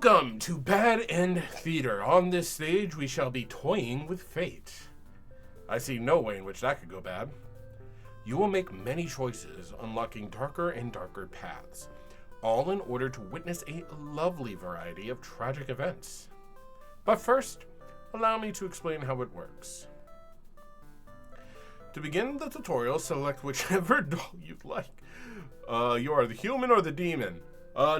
Welcome to Bad End Theater. On this stage, we shall be toying with fate. I see no way in which that could go bad. You will make many choices, unlocking darker and darker paths, all in order to witness a lovely variety of tragic events. But first, allow me to explain how it works. To begin the tutorial, select whichever doll you'd like. You are the human or the demon?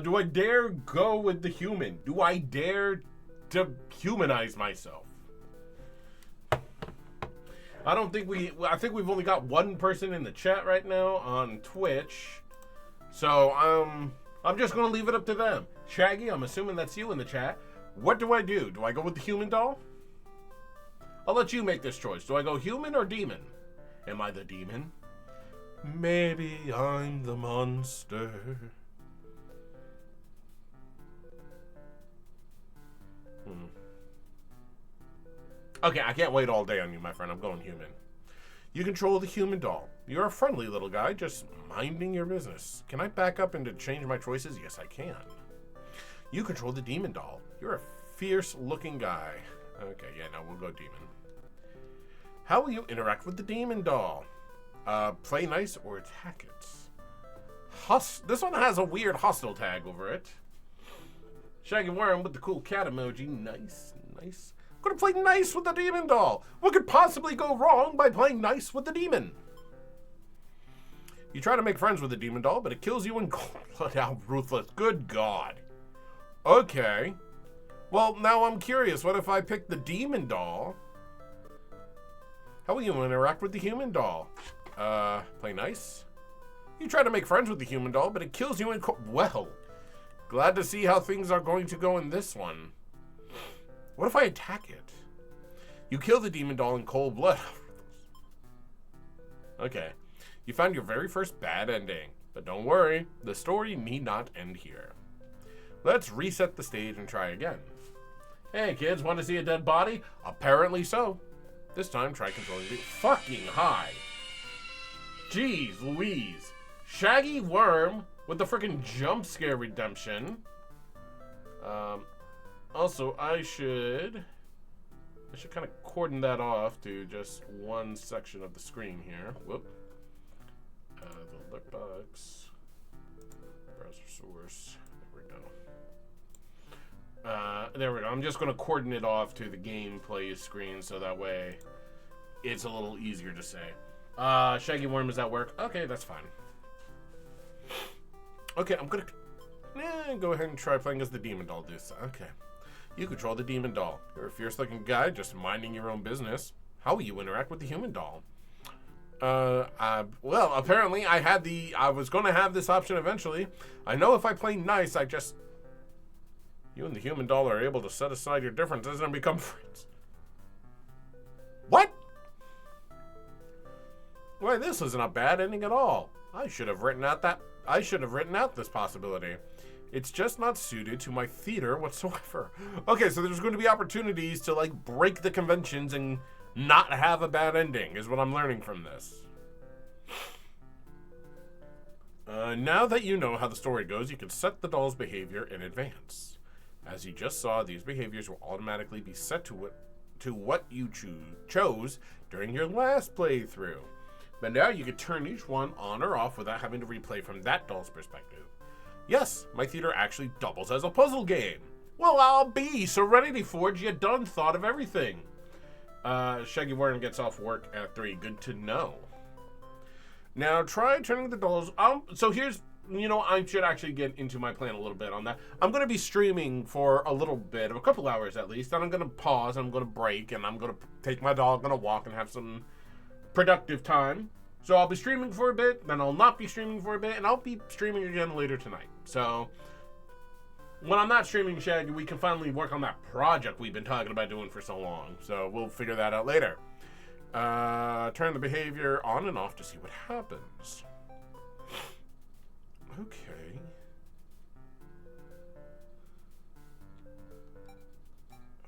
Do I dare go with the human? Do I dare to humanize myself? I think we've only got one person in the chat right now on Twitch. So, I'm just gonna leave it up to them. Shaggy, I'm assuming that's you in the chat. What do I do? Do I go with the human doll? I'll let you make this choice. Do I go human or demon? Am I the demon? Maybe I'm the monster. Okay, I can't wait all day on you, my friend. I'm going human. You control the human doll. You're a friendly little guy, just minding your business. Can I back up and to change my choices? Yes, I can. You control the demon doll. You're a fierce-looking guy. Okay, yeah, no, we'll go demon. How will you interact with the demon doll? Play nice or attack it? This one has a weird hostile tag over it. Shaggy Worm with the cool cat emoji. Nice, nice. I'm gonna play nice with the demon doll. What could possibly go wrong by playing nice with the demon? You try to make friends with the demon doll, but it kills you in cold blood. How ruthless. Good God. Okay. Well, now I'm curious. What if I pick the demon doll? How will you interact with the human doll? Play nice? You try to make friends with the human doll, but it kills you in cold... Well, glad to see how things are going to go in this one. What if I attack it? You kill the demon doll in cold blood. Okay. You found your very first bad ending. But don't worry, the story need not end here. Let's reset the stage and try again. Hey kids, want to see a dead body? Apparently so. This time try controlling the fucking high. Jeez Louise. Shaggy Worm with the freaking jump scare redemption. Also, I should kind of cordon that off to just one section of the screen here. Whoop. The look box. Browser source. There we go. I'm just going to cordon it off to the gameplay screen so that way it's a little easier to say. Shaggy Worm is at work. Okay, that's fine. Okay, I'm going to go ahead and try playing as the demon doll this. Okay. You control the demon doll. You're a fierce-looking guy just minding your own business. How will you interact with the human doll? Well, apparently I was going to have this option eventually. I know if I play nice, you and the human doll are able to set aside your differences and become friends. What? Why, this isn't a bad ending at all. I should have written out this possibility. It's just not suited to my theater whatsoever. Okay, so there's going to be opportunities to, like, break the conventions and not have a bad ending, is what I'm learning from this. Now that you know how the story goes, you can set the doll's behavior in advance. As you just saw, these behaviors will automatically be set to what you chose during your last playthrough. But now you can turn each one on or off without having to replay from that doll's perspective. Yes, my theater actually doubles as a puzzle game. Well, I'll be Serenity Forge, you done thought of everything. Shaggy Worm gets off work at 3. Good to know. Now, try turning the dolls... so here's... I should actually get into my plan a little bit on that. I'm going to be streaming for a little bit, a couple hours at least. Then I'm going to pause, I'm going to break, and I'm going to take my dog on a walk and have some productive time. So I'll be streaming for a bit, then I'll not be streaming for a bit, and I'll be streaming again later tonight. So, when I'm not streaming, Shaggy, we can finally work on that project we've been talking about doing for so long. So, we'll figure that out later. Turn the behavior on and off to see what happens. Okay.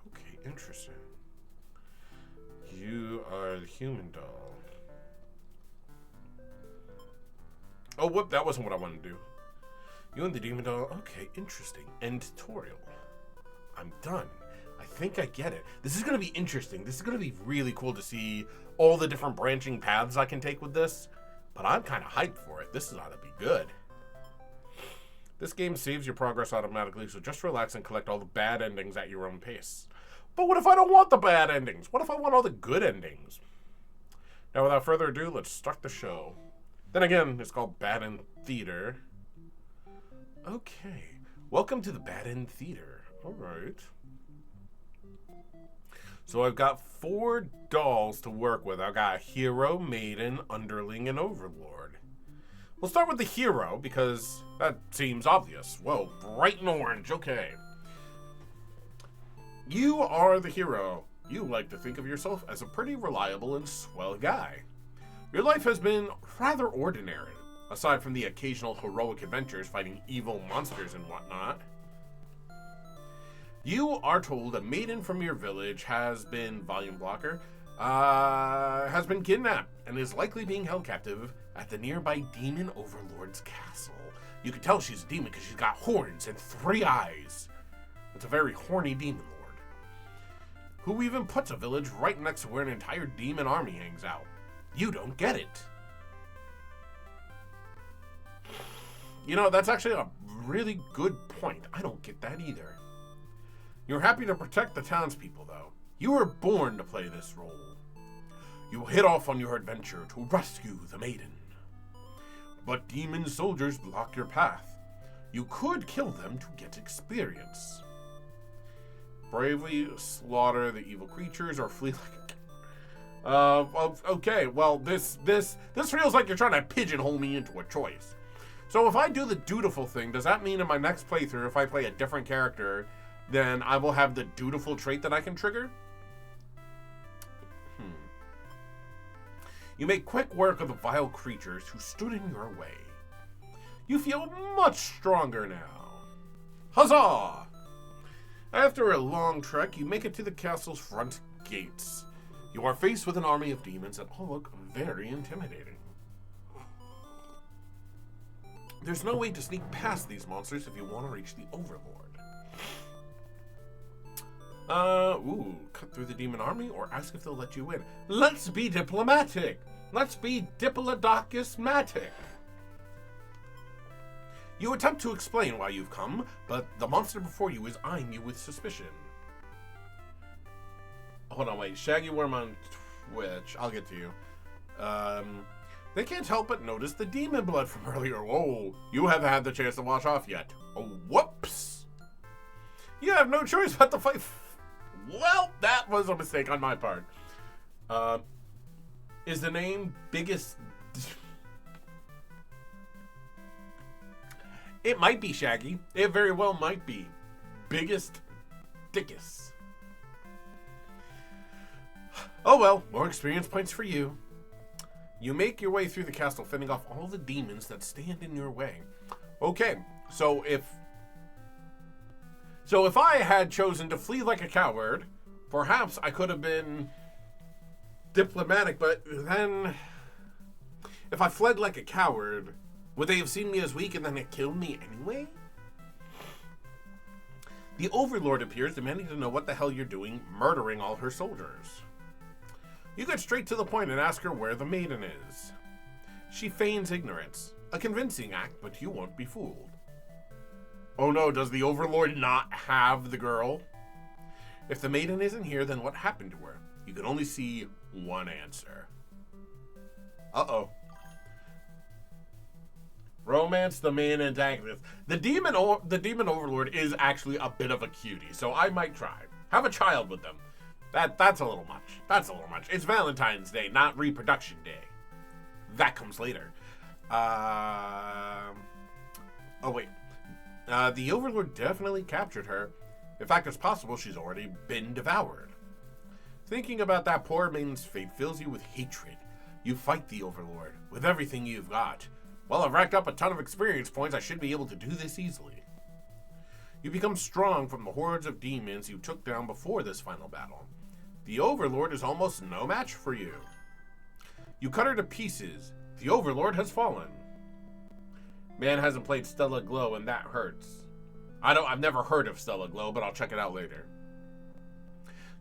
Okay, interesting. You are the human doll. Oh, whoop, that wasn't what I wanted to do. You and the demon doll. Okay, interesting. End tutorial. I'm done. I think I get it. This is going to be interesting. This is going to be really cool to see all the different branching paths I can take with this. But I'm kind of hyped for it. This ought to be good. This game saves your progress automatically, so just relax and collect all the bad endings at your own pace. But what if I don't want the bad endings? What if I want all the good endings? Now, without further ado, let's start the show. Then again, it's called Bad End Theater. Okay. Welcome to the Bad End Theater. All right. So I've got 4 dolls to work with. I've got Hero, Maiden, Underling, and Overlord. We'll start with the Hero, because that seems obvious. Whoa, bright and orange, okay. You are the hero. You like to think of yourself as a pretty reliable and swell guy. Your life has been rather ordinary, aside from the occasional heroic adventures fighting evil monsters and whatnot. You are told a maiden from your village has been, volume blocker, has been kidnapped and is likely being held captive at the nearby Demon Overlord's castle. You can tell she's a demon because she's got horns and 3 eyes. It's a very horny demon lord, who even puts a village right next to where an entire demon army hangs out. You don't get it. You know, that's actually a really good point. I don't get that either. You're happy to protect the townspeople, though. You were born to play this role. You head off on your adventure to rescue the maiden. But demon soldiers block your path. You could kill them to get experience. Bravely slaughter the evil creatures or flee like okay, well, this feels like you're trying to pigeonhole me into a choice. So if I do the dutiful thing, does that mean in my next playthrough, if I play a different character, then I will have the dutiful trait that I can trigger? You make quick work of the vile creatures who stood in your way. You feel much stronger now. Huzzah! After a long trek, you make it to the castle's front gates. You are faced with an army of demons that all look very intimidating. There's no way to sneak past these monsters if you want to reach the Overlord. Cut through the demon army or ask if they'll let you in. Let's be diplomatic. Let's be diplodocus-matic. You attempt to explain why you've come, but the monster before you is eyeing you with suspicion. Hold on, wait. Shaggy Worm on Twitch. I'll get to you. They can't help but notice the demon blood from earlier. Oh, you haven't had the chance to wash off yet. Oh, whoops. You have no choice but to fight. Well, that was a mistake on my part. Is the name Biggest... It might be Shaggy. It very well might be. Biggest Dickus. Oh well, more experience points for you. You make your way through the castle, fending off all the demons that stand in your way. Okay, so if I had chosen to flee like a coward, perhaps I could have been diplomatic, but then if I fled like a coward, would they have seen me as weak and then it killed me anyway? The Overlord appears, demanding to know what the hell you're doing, murdering all her soldiers. You get straight to the point and ask her where the maiden is. She feigns ignorance. A convincing act, but you won't be fooled. Oh no, does the Overlord not have the girl? If the maiden isn't here, then what happened to her? You can only see one answer. Uh-oh. Romance the main antagonist. The demon Overlord is actually a bit of a cutie, so I might try. Have a child with them. That's a little much. That's a little much. It's Valentine's Day, not Reproduction Day. That comes later. Oh wait. The Overlord definitely captured her. In fact, it's possible she's already been devoured. Thinking about that poor maiden's fate fills you with hatred. You fight the Overlord with everything you've got. Well, I've racked up a ton of experience points. I should be able to do this easily. You become strong from the hordes of demons you took down before this final battle. The Overlord is almost no match for you. You cut her to pieces. The Overlord has fallen. Man hasn't played Stella Glow and that hurts. I've never heard of Stellar Glow, but I'll check it out later.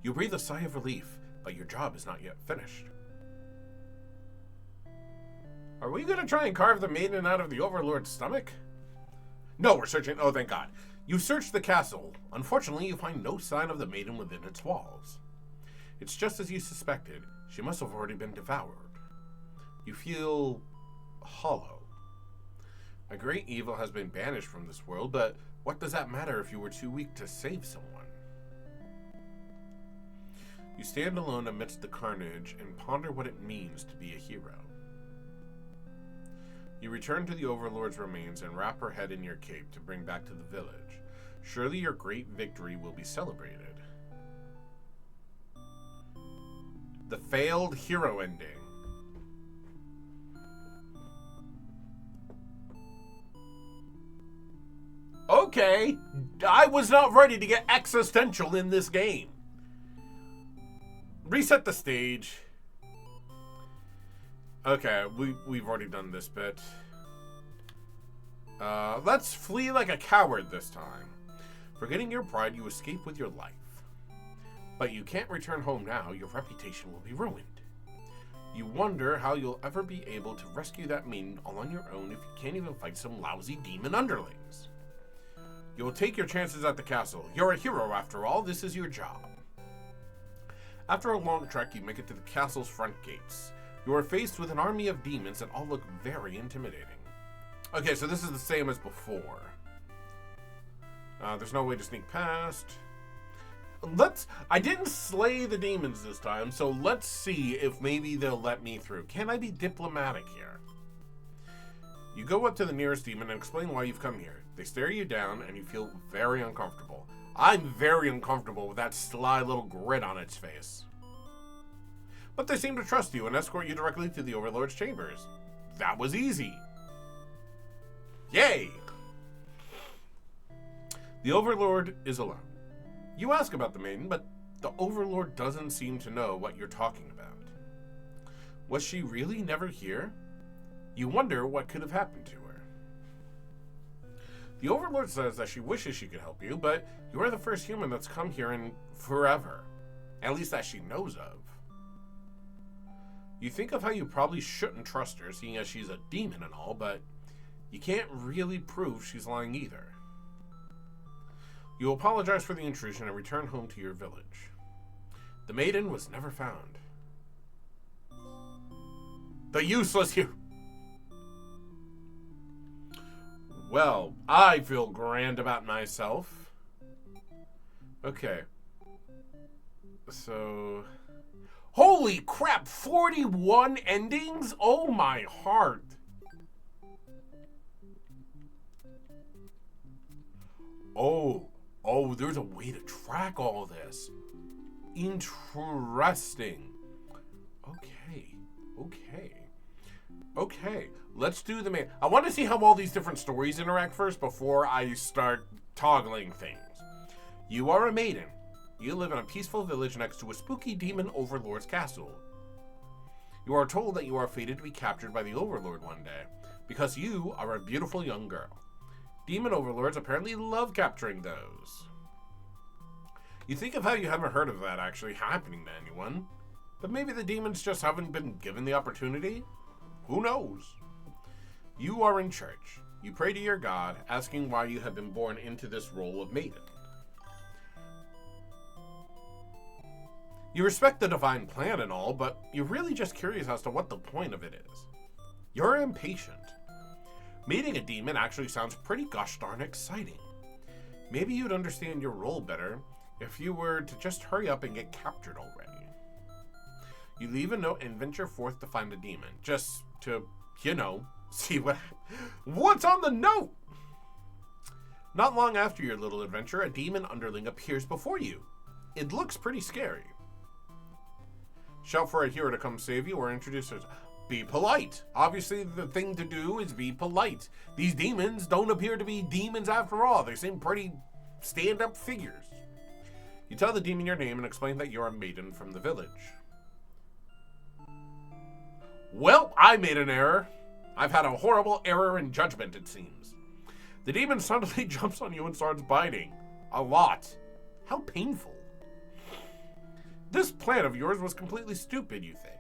You breathe a sigh of relief, but your job is not yet finished. Are we going to try and carve the maiden out of the Overlord's stomach? No, we're searching. Oh, thank God. You search the castle. Unfortunately, you find no sign of the maiden within its walls. It's just as you suspected. She must have already been devoured. You feel hollow. A great evil has been banished from this world, but what does that matter if you were too weak to save someone? You stand alone amidst the carnage and ponder what it means to be a hero. You return to the Overlord's remains and wrap her head in your cape to bring back to the village. Surely your great victory will be celebrated. The failed hero ending. Okay, I was not ready to get existential in this game. Reset the stage. Okay, we've already done this bit. Let's flee like a coward this time. Forgetting your pride, you escape with your life. But you can't return home now. Your reputation will be ruined. You wonder how you'll ever be able to rescue that maiden all on your own if you can't even fight some lousy demon underlings. You'll take your chances at the castle. You're a hero after all. This is your job. After a long trek, you make it to the castle's front gates. You are faced with an army of demons that all look very intimidating. Okay, so this is the same as before. There's no way to sneak past. I didn't slay the demons this time, so let's see if maybe they'll let me through. Can I be diplomatic here? You go up to the nearest demon and explain why you've come here. They stare you down and you feel very uncomfortable. I'm very uncomfortable with that sly little grin on its face. But they seem to trust you and escort you directly to the Overlord's chambers. That was easy. Yay! The Overlord is alone. You ask about the maiden, but the Overlord doesn't seem to know what you're talking about. Was she really never here? You wonder what could have happened to her. The Overlord says that she wishes she could help you, but you are the first human that's come here in forever. At least that she knows of. You think of how you probably shouldn't trust her, seeing as she's a demon and all, but you can't really prove she's lying either. You apologize for the intrusion and return home to your village. The maiden was never found. The useless hero. Well, I feel grand about myself. Okay. So... Holy crap! 41 endings? Oh my heart! Oh, there's a way to track all this. Interesting. Okay. Let's do the main. I want to see how all these different stories interact first before I start toggling things. You are a maiden. You live in a peaceful village next to a spooky demon overlord's castle. You are told that you are fated to be captured by the Overlord one day because you are a beautiful young girl. Demon overlords apparently love capturing those. You think of how you haven't heard of that actually happening to anyone, but maybe the demons just haven't been given the opportunity? Who knows? You are in church. You pray to your God, asking why you have been born into this role of maiden. You respect the divine plan and all, but you're really just curious as to what the point of it is. You're impatient. Meeting a demon actually sounds pretty gosh darn exciting. Maybe you'd understand your role better if you were to just hurry up and get captured already. You leave a note and venture forth to find a demon, just to, see what's on the note. Not long after your little adventure, a demon underling appears before you. It looks pretty scary. Shout for a hero to come save you or introduce yourself. Be polite. Obviously, the thing to do is be polite. These demons don't appear to be demons after all. They seem pretty stand-up figures. You tell the demon your name and explain that you're a maiden from the village. Well, I made an error. I've had a horrible error in judgment, it seems. The demon suddenly jumps on you and starts biting. A lot. How painful. This plan of yours was completely stupid, you think.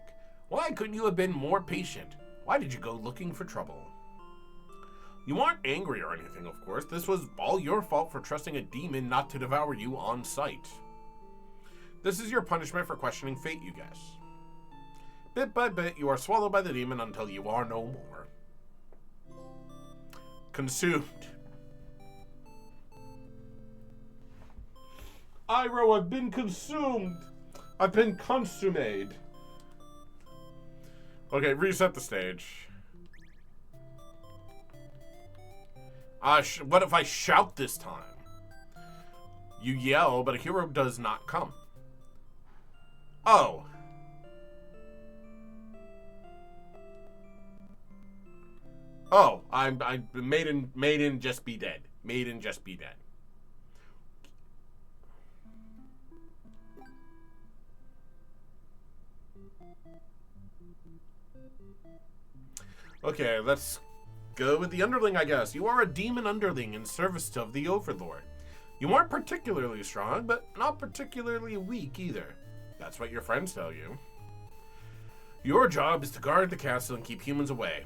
Why couldn't you have been more patient? Why did you go looking for trouble? You aren't angry or anything, of course. This was all your fault for trusting a demon not to devour you on sight. This is your punishment for questioning fate, you guess. Bit by bit, you are swallowed by the demon until you are no more. Consumed. Iroh, I've been consumed. I've been consummated. Okay, reset the stage. What if I shout this time? You yell, but a hero does not come. Oh. Oh, I Maiden just be dead. Maiden just be dead. Okay, let's go with the underling, I guess. You are a demon underling in service of the Overlord. You aren't particularly strong, but not particularly weak either. That's what your friends tell you. Your job is to guard the castle and keep humans away.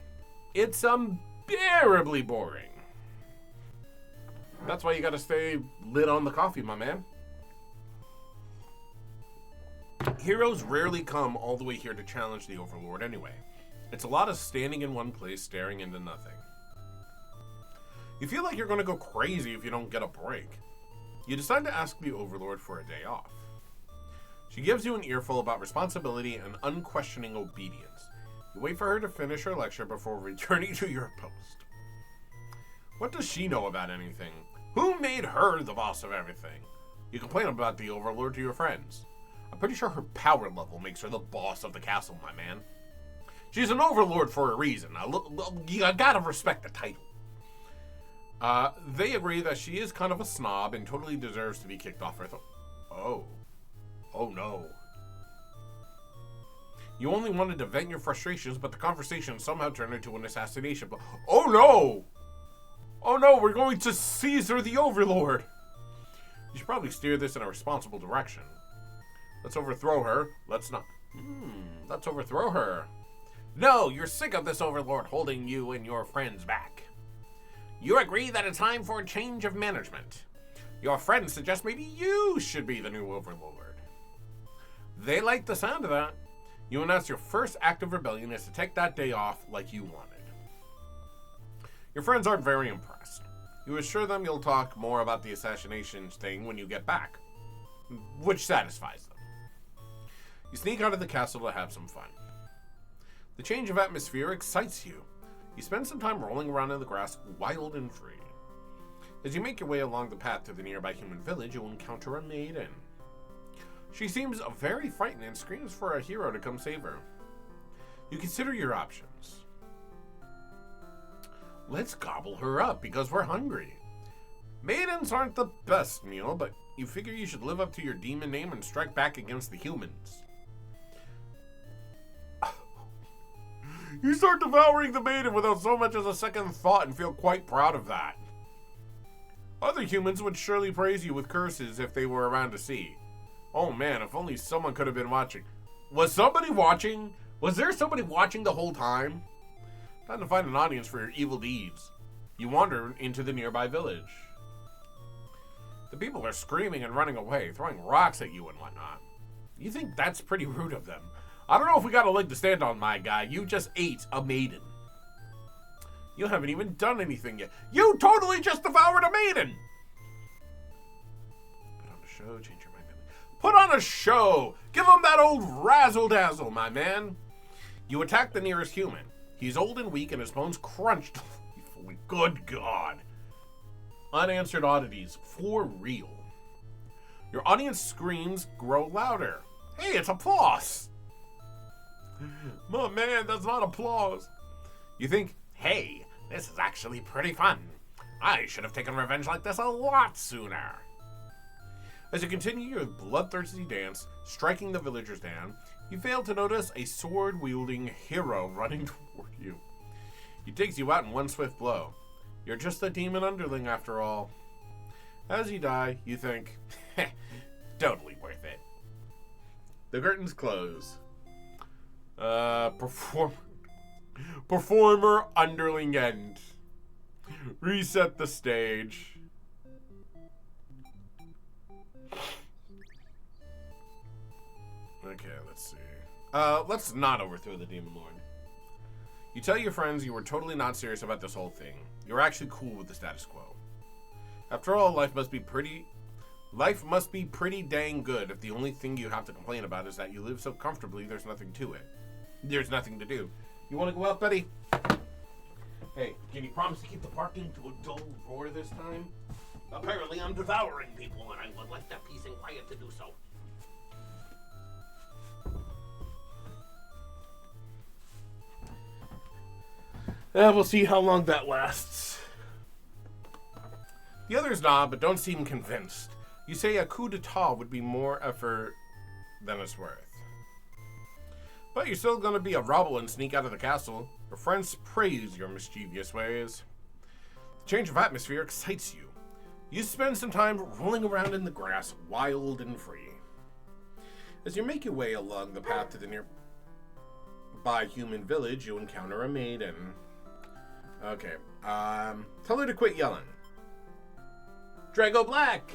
It's unbearably boring. That's why you gotta stay lit on the coffee, my man. Heroes rarely come all the way here to challenge the Overlord anyway. It's a lot of standing in one place, staring into nothing. You feel like you're gonna go crazy if you don't get a break. You decide to ask the Overlord for a day off. She gives you an earful about responsibility and unquestioning obedience. You wait for her to finish her lecture before returning to your post. What does she know about anything? Who made her the boss of everything? You complain about the Overlord to your friends. I'm pretty sure her power level makes her the boss of the castle, my man. She's an Overlord for a reason. You gotta respect the title. They agree that she is kind of a snob and totally deserves to be kicked off her throne. Oh. Oh no. You only wanted to vent your frustrations, but the conversation somehow turned into an assassination. Oh no! Oh no, we're going to Caesar the Overlord! You should probably steer this in a responsible direction. Let's overthrow her. Let's not. Let's overthrow her. No, you're sick of this Overlord holding you and your friends back. You agree that it's time for a change of management. Your friends suggest maybe you should be the new Overlord. They like the sound of that. You announce your first act of rebellion is to take that day off like you wanted. Your friends aren't very impressed. You assure them you'll talk more about the assassination thing when you get back, which satisfies them. You sneak out of the castle to have some fun. The change of atmosphere excites you. You spend some time rolling around in the grass, wild and free. As you make your way along the path to the nearby human village, you'll encounter a maiden. She seems very frightened and screams for a hero to come save her. You consider your options. Let's gobble her up because we're hungry. Maidens aren't the best meal, but you figure you should live up to your demon name and strike back against the humans. You start devouring the maiden without so much as a second thought and feel quite proud of that. Other humans would surely praise you with curses if they were around to see. Oh man, if only someone could have been watching. Was somebody watching? Was there somebody watching the whole time? Time to find an audience for your evil deeds. You wander into the nearby village. The people are screaming and running away, throwing rocks at you and whatnot. You think that's pretty rude of them. I don't know if we got a leg to stand on, my guy. You just ate a maiden. You haven't even done anything yet. You totally just devoured a maiden! Put on a show, change your mind. Put on a show! Give him that old razzle-dazzle, my man! You attack the nearest human. He's old and weak and his bones crunched. Good God. Unanswered oddities, for real. Your audience screams grow louder. Hey, it's applause! My man, that's not applause. You think, hey, this is actually pretty fun. I should have taken revenge like this a lot sooner. As you continue your bloodthirsty dance, striking the villagers down, you fail to notice a sword-wielding hero running toward you. He takes you out in one swift blow. You're just a demon underling after all. As you die, you think, totally worth it. The curtains close. Performer underling end. Reset the stage. Okay, let's see. Let's not overthrow the Demon Lord. You tell your friends you were totally not serious about this whole thing. You're actually cool with the status quo. After all, life must be pretty dang good if the only thing you have to complain about is that you live so comfortably there's nothing to it. There's nothing to do. You want to go out, buddy? Hey, can you promise to keep the barking to a dull roar this time? Apparently I'm devouring people and I would like that peace and quiet to do so. We'll see how long that lasts. The others nod, but don't seem convinced. You say a coup d'etat would be more effort than it's worth. But you're still gonna be a rebel and sneak out of the castle. Your friends praise your mischievous ways. The change of atmosphere excites you. You spend some time rolling around in the grass, wild and free. As you make your way along the path to the nearby human village, you encounter a maiden. Okay, tell her to quit yelling. Drago Black!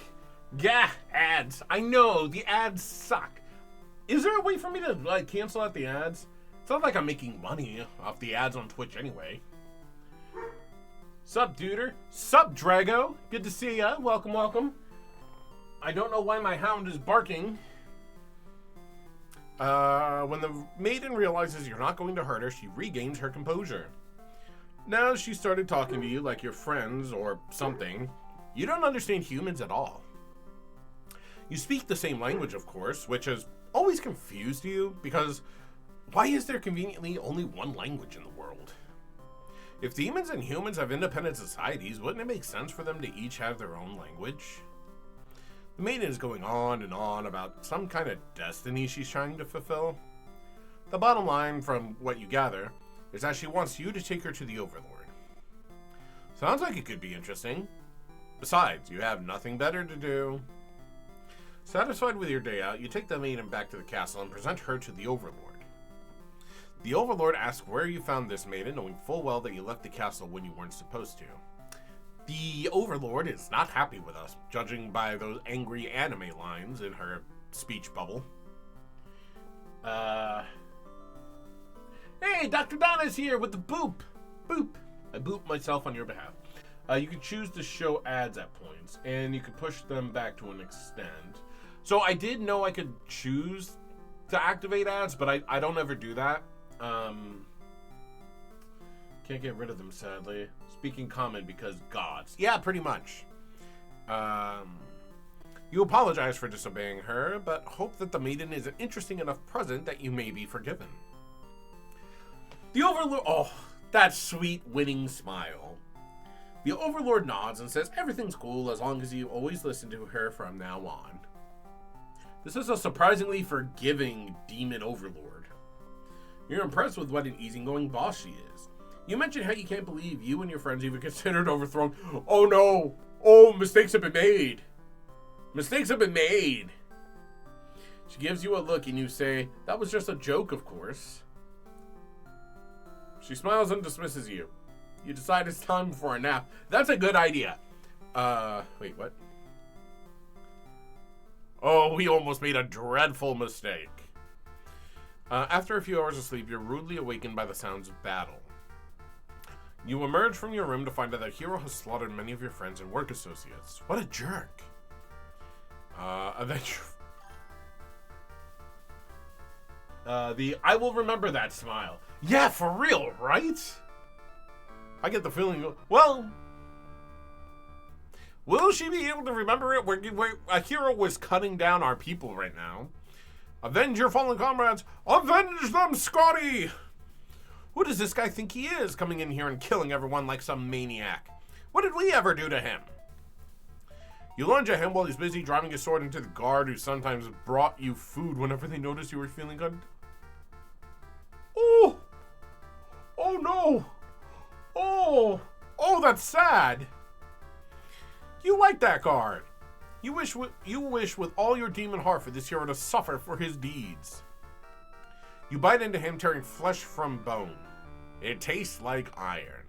Gah, ads. I know, the ads suck. Is there a way for me to, cancel out the ads? It's not like I'm making money off the ads on Twitch anyway. Sup, duder? Sup, Drago? Good to see ya. Welcome, welcome. I don't know why my hound is barking. When the maiden realizes you're not going to hurt her, she regains her composure. Now she started talking to you like you're friends or something. You don't understand humans at all. You speak the same language, of course, which has always confused you, because why is there conveniently only one language in the world? If demons and humans have independent societies, wouldn't it make sense for them to each have their own language? The maiden is going on and on about some kind of destiny she's trying to fulfill. The bottom line, from what you gather, is that she wants you to take her to the Overlord. Sounds like it could be interesting. Besides, you have nothing better to do. Satisfied with your day out, you take the maiden back to the castle and present her to the Overlord. The Overlord asks where you found this maiden, knowing full well that you left the castle when you weren't supposed to. The Overlord is not happy with us, judging by those angry anime lines in her speech bubble. Hey, Dr. Donna's here with the boop! Boop! I boop myself on your behalf. You can choose to show ads at points, and you can push them back to an extent. So I did know I could choose to activate ads, but I don't ever do that. Can't get rid of them, sadly. Speaking common because gods. Yeah, pretty much. You apologize for disobeying her, but hope that the maiden is an interesting enough present that you may be forgiven. The Overlord... Oh, that sweet winning smile. The Overlord nods and says everything's cool as long as you always listen to her from now on. This is a surprisingly forgiving demon Overlord. You're impressed with what an easygoing boss she is. You mentioned how you can't believe you and your friends even considered overthrowing... Oh no! Oh, mistakes have been made! Mistakes have been made! She gives you a look and you say, that was just a joke, of course. She smiles and dismisses you. You decide it's time for a nap. That's a good idea. Wait, what? Oh, we almost made a dreadful mistake. After a few hours of sleep, you're rudely awakened by the sounds of battle. You emerge from your room to find that the hero has slaughtered many of your friends and work associates. What a jerk. I will remember that smile. Yeah, for real, right? I get the feeling, well, will she be able to remember it? Where a hero was cutting down our people right now. Avenge your fallen comrades. Avenge them, Scotty! Who does this guy think he is, coming in here and killing everyone like some maniac? What did we ever do to him? You lunge at him while he's busy driving his sword into the guard who sometimes brought you food whenever they noticed you were feeling good. Oh! Oh no! Oh! Oh, that's sad. You like that card. You wish with all your demon heart for this hero to suffer for his deeds. You bite into him, tearing flesh from bone. It tastes like iron.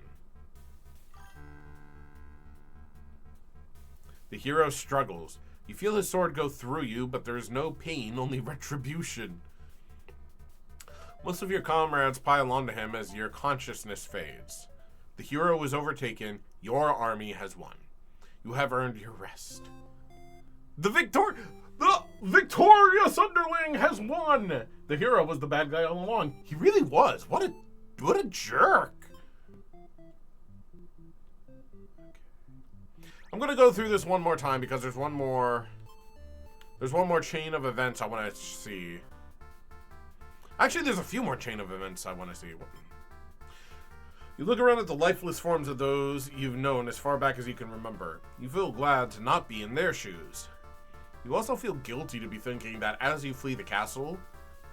The hero struggles. You feel his sword go through you, but there is no pain, only retribution. Most of your comrades pile onto him as your consciousness fades. The hero is overtaken. Your army has won. You have earned your rest. The victorious underling has won! The hero was the bad guy all along. He really was. What a jerk. I'm gonna go through this one more time because there's one more chain of events I want to see. Actually, there's a few more chain of events I want to see. You look around at the lifeless forms of those you've known as far back as you can remember. You feel glad to not be in their shoes. You also feel guilty to be thinking that as you flee the castle,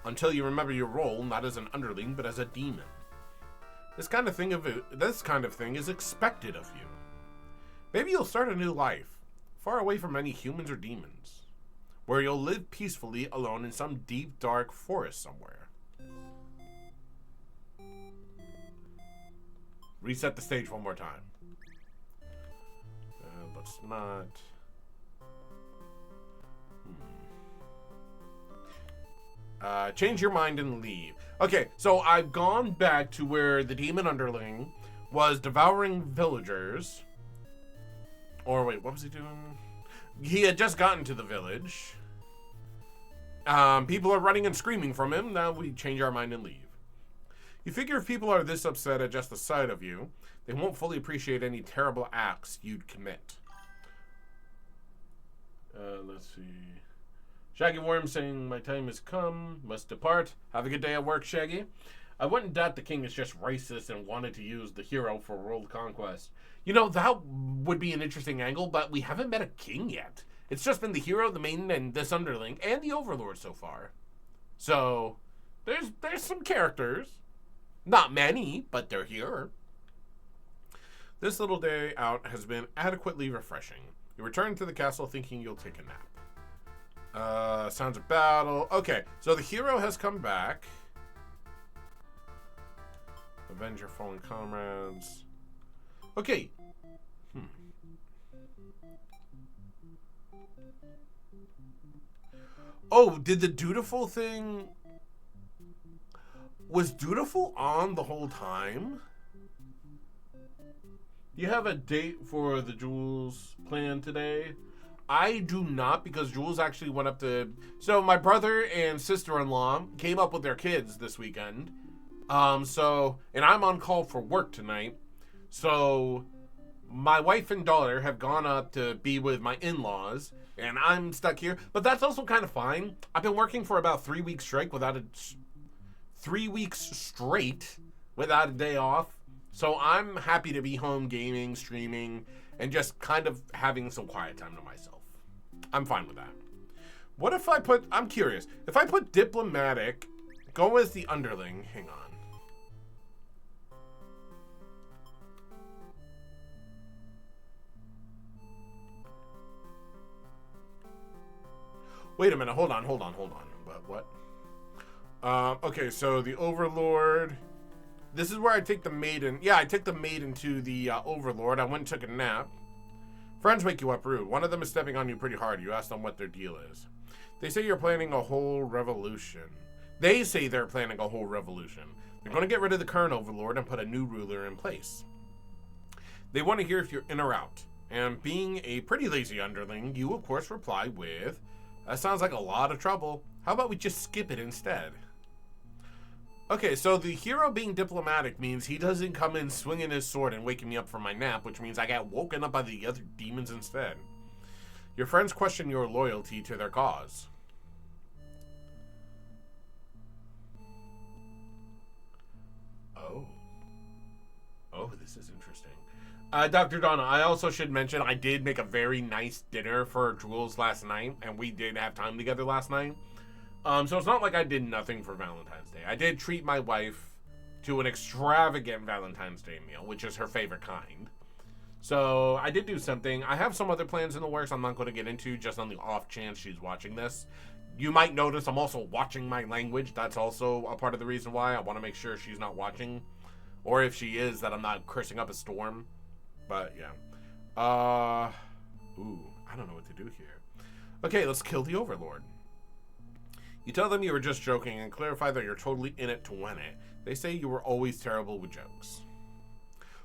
until you remember your role not as an underling but as a demon. This kind of thing is expected of you. Maybe you'll start a new life, far away from any humans or demons, where you'll live peacefully alone in some deep, dark forest somewhere. Reset the stage one more time. Let's not... change your mind and leave. Okay, so I've gone back to where the demon underling was devouring villagers. Or wait, what was he doing? He had just gotten to the village. People are running and screaming from him. Now we change our mind and leave. You figure if people are this upset at just the sight of you, they won't fully appreciate any terrible acts you'd commit. Let's see. Shaggy Worm saying, my time has come, must depart. Have a good day at work, Shaggy. I wouldn't doubt the king is just racist and wanted to use the hero for world conquest. You know, that would be an interesting angle, but we haven't met a king yet. It's just been the hero, the maiden, and this underling, and the overlord so far. So, there's some characters. Not many, but they're here. This little day out has been adequately refreshing. You return to the castle thinking you'll take a nap. Sounds of battle. Okay, so the hero has come back. Avenge your fallen comrades. Okay. Oh, did the dutiful thing... Was dutiful on the whole time? Do you have a date for the Jules plan today? I do not, because Jules actually went up to... So my brother and sister-in-law came up with their kids this weekend. And I'm on call for work tonight. So my wife and daughter have gone up to be with my in-laws, and I'm stuck here. But that's also kind of fine. I've been working for about 3 weeks straight without a... 3 weeks straight without a day off. So I'm happy to be home gaming, streaming, and just kind of having some quiet time to myself. I'm fine with that. What if I put... I'm curious. If I put diplomatic, go as the underling. Hang on. Wait a minute. Hold on. What? Okay, so the overlord... This is where I take the maiden. Yeah, I took the maiden to the overlord. I went and took a nap. Friends wake you up rude. One of them is stepping on you pretty hard. You ask them what their deal is. They say you're planning a whole revolution. They say they're planning a whole revolution. They're going to get rid of the current overlord and put a new ruler in place. They want to hear if you're in or out. And being a pretty lazy underling, you of course reply with, that sounds like a lot of trouble. How about we just skip it instead? Okay, so the hero being diplomatic means he doesn't come in swinging his sword and waking me up from my nap, which means I got woken up by the other demons instead. Your friends question your loyalty to their cause. Oh, this is interesting. Dr. Donna, I also should mention I did make a very nice dinner for Jules last night, and we did have time together last night. So it's not like I did nothing for Valentine's Day. I did treat my wife to an extravagant Valentine's Day meal, which is her favorite kind. So I did do something. I have some other plans in the works I'm not going to get into, just on the off chance she's watching this. You might notice I'm also watching my language. That's also a part of the reason why. I want to make sure she's not watching. Or if she is, that I'm not cursing up a storm. But yeah. Ooh, I don't know what to do here. Okay, let's kill the Overlord. You tell them you were just joking and clarify that you're totally in it to win it. They say you were always terrible with jokes.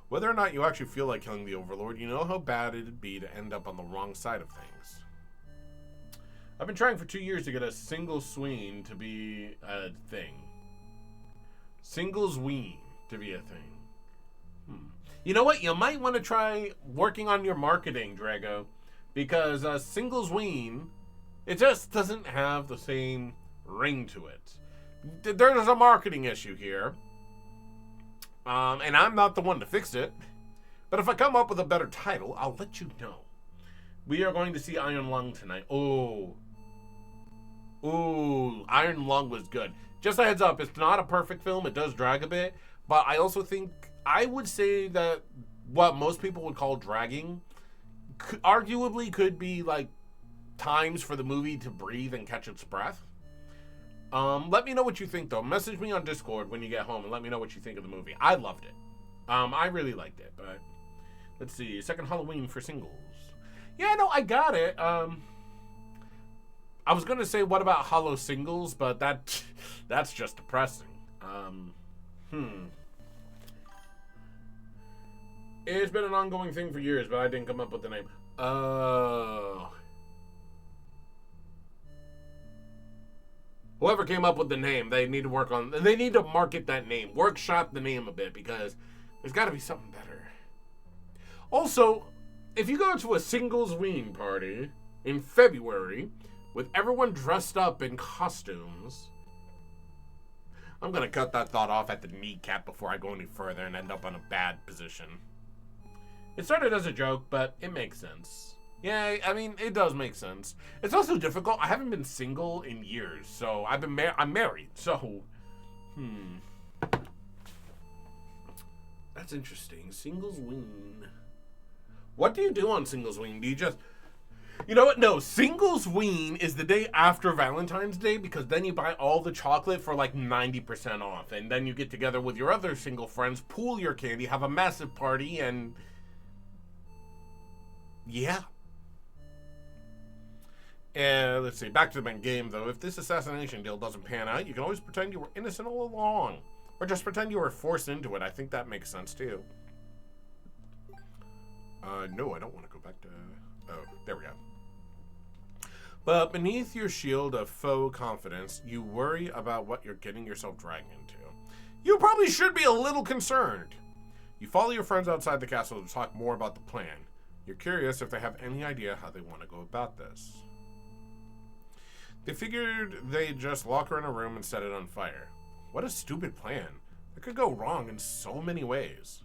Whether or not you actually feel like killing the Overlord, you know how bad it'd be to end up on the wrong side of things. I've been trying for 2 years to get a single sween to be a thing. Single zween to be a thing. You know what? You might want to try working on your marketing, Drago. Because single zween, it just doesn't have the same ring to it. There's a marketing issue here. And I'm not the one to fix it. But if I come up with a better title, I'll let you know. We are going to see Iron Lung tonight. Ooh, Iron Lung was good. Just a heads up, it's not a perfect film. It does drag a bit. But I also think, I would say that what most people would call dragging arguably could be like times for the movie to breathe and catch its breath. Let me know what you think, though. Message me on Discord when you get home and let me know what you think of the movie. I loved it. I really liked it, but let's see. Second Halloween for singles. Yeah, no, I got it. I was gonna say, what about Hollow Singles, but that's just depressing. It's been an ongoing thing for years, but I didn't come up with the name. Oh. Whoever came up with the name, they need to market that name. Workshop the name a bit, because there's got to be something better. Also, if you go to a singles ween party in February with everyone dressed up in costumes, I'm going to cut that thought off at the kneecap before I go any further and end up in a bad position. It started as a joke, but it makes sense. Yeah, I mean, it does make sense. It's also difficult. I haven't been single in years, so I'm married, so... That's interesting. Singles ween. What do you do on singles ween? Do you just... You know what? No, singles ween is the day after Valentine's Day, because then you buy all the chocolate for like 90% off, and then you get together with your other single friends, pool your candy, have a massive party, and... Yeah. Let's see. Back to the main game, though. If this assassination deal doesn't pan out, you can always pretend you were innocent all along. Or just pretend you were forced into it. I think that makes sense, too. No, I don't want to go back to... Oh, there we go. But beneath your shield of faux confidence, you worry about what you're getting yourself dragged into. You probably should be a little concerned. You follow your friends outside the castle to talk more about the plan. You're curious if they have any idea how they want to go about this. They figured they'd just lock her in a room and set it on fire. What a stupid plan. It could go wrong in so many ways.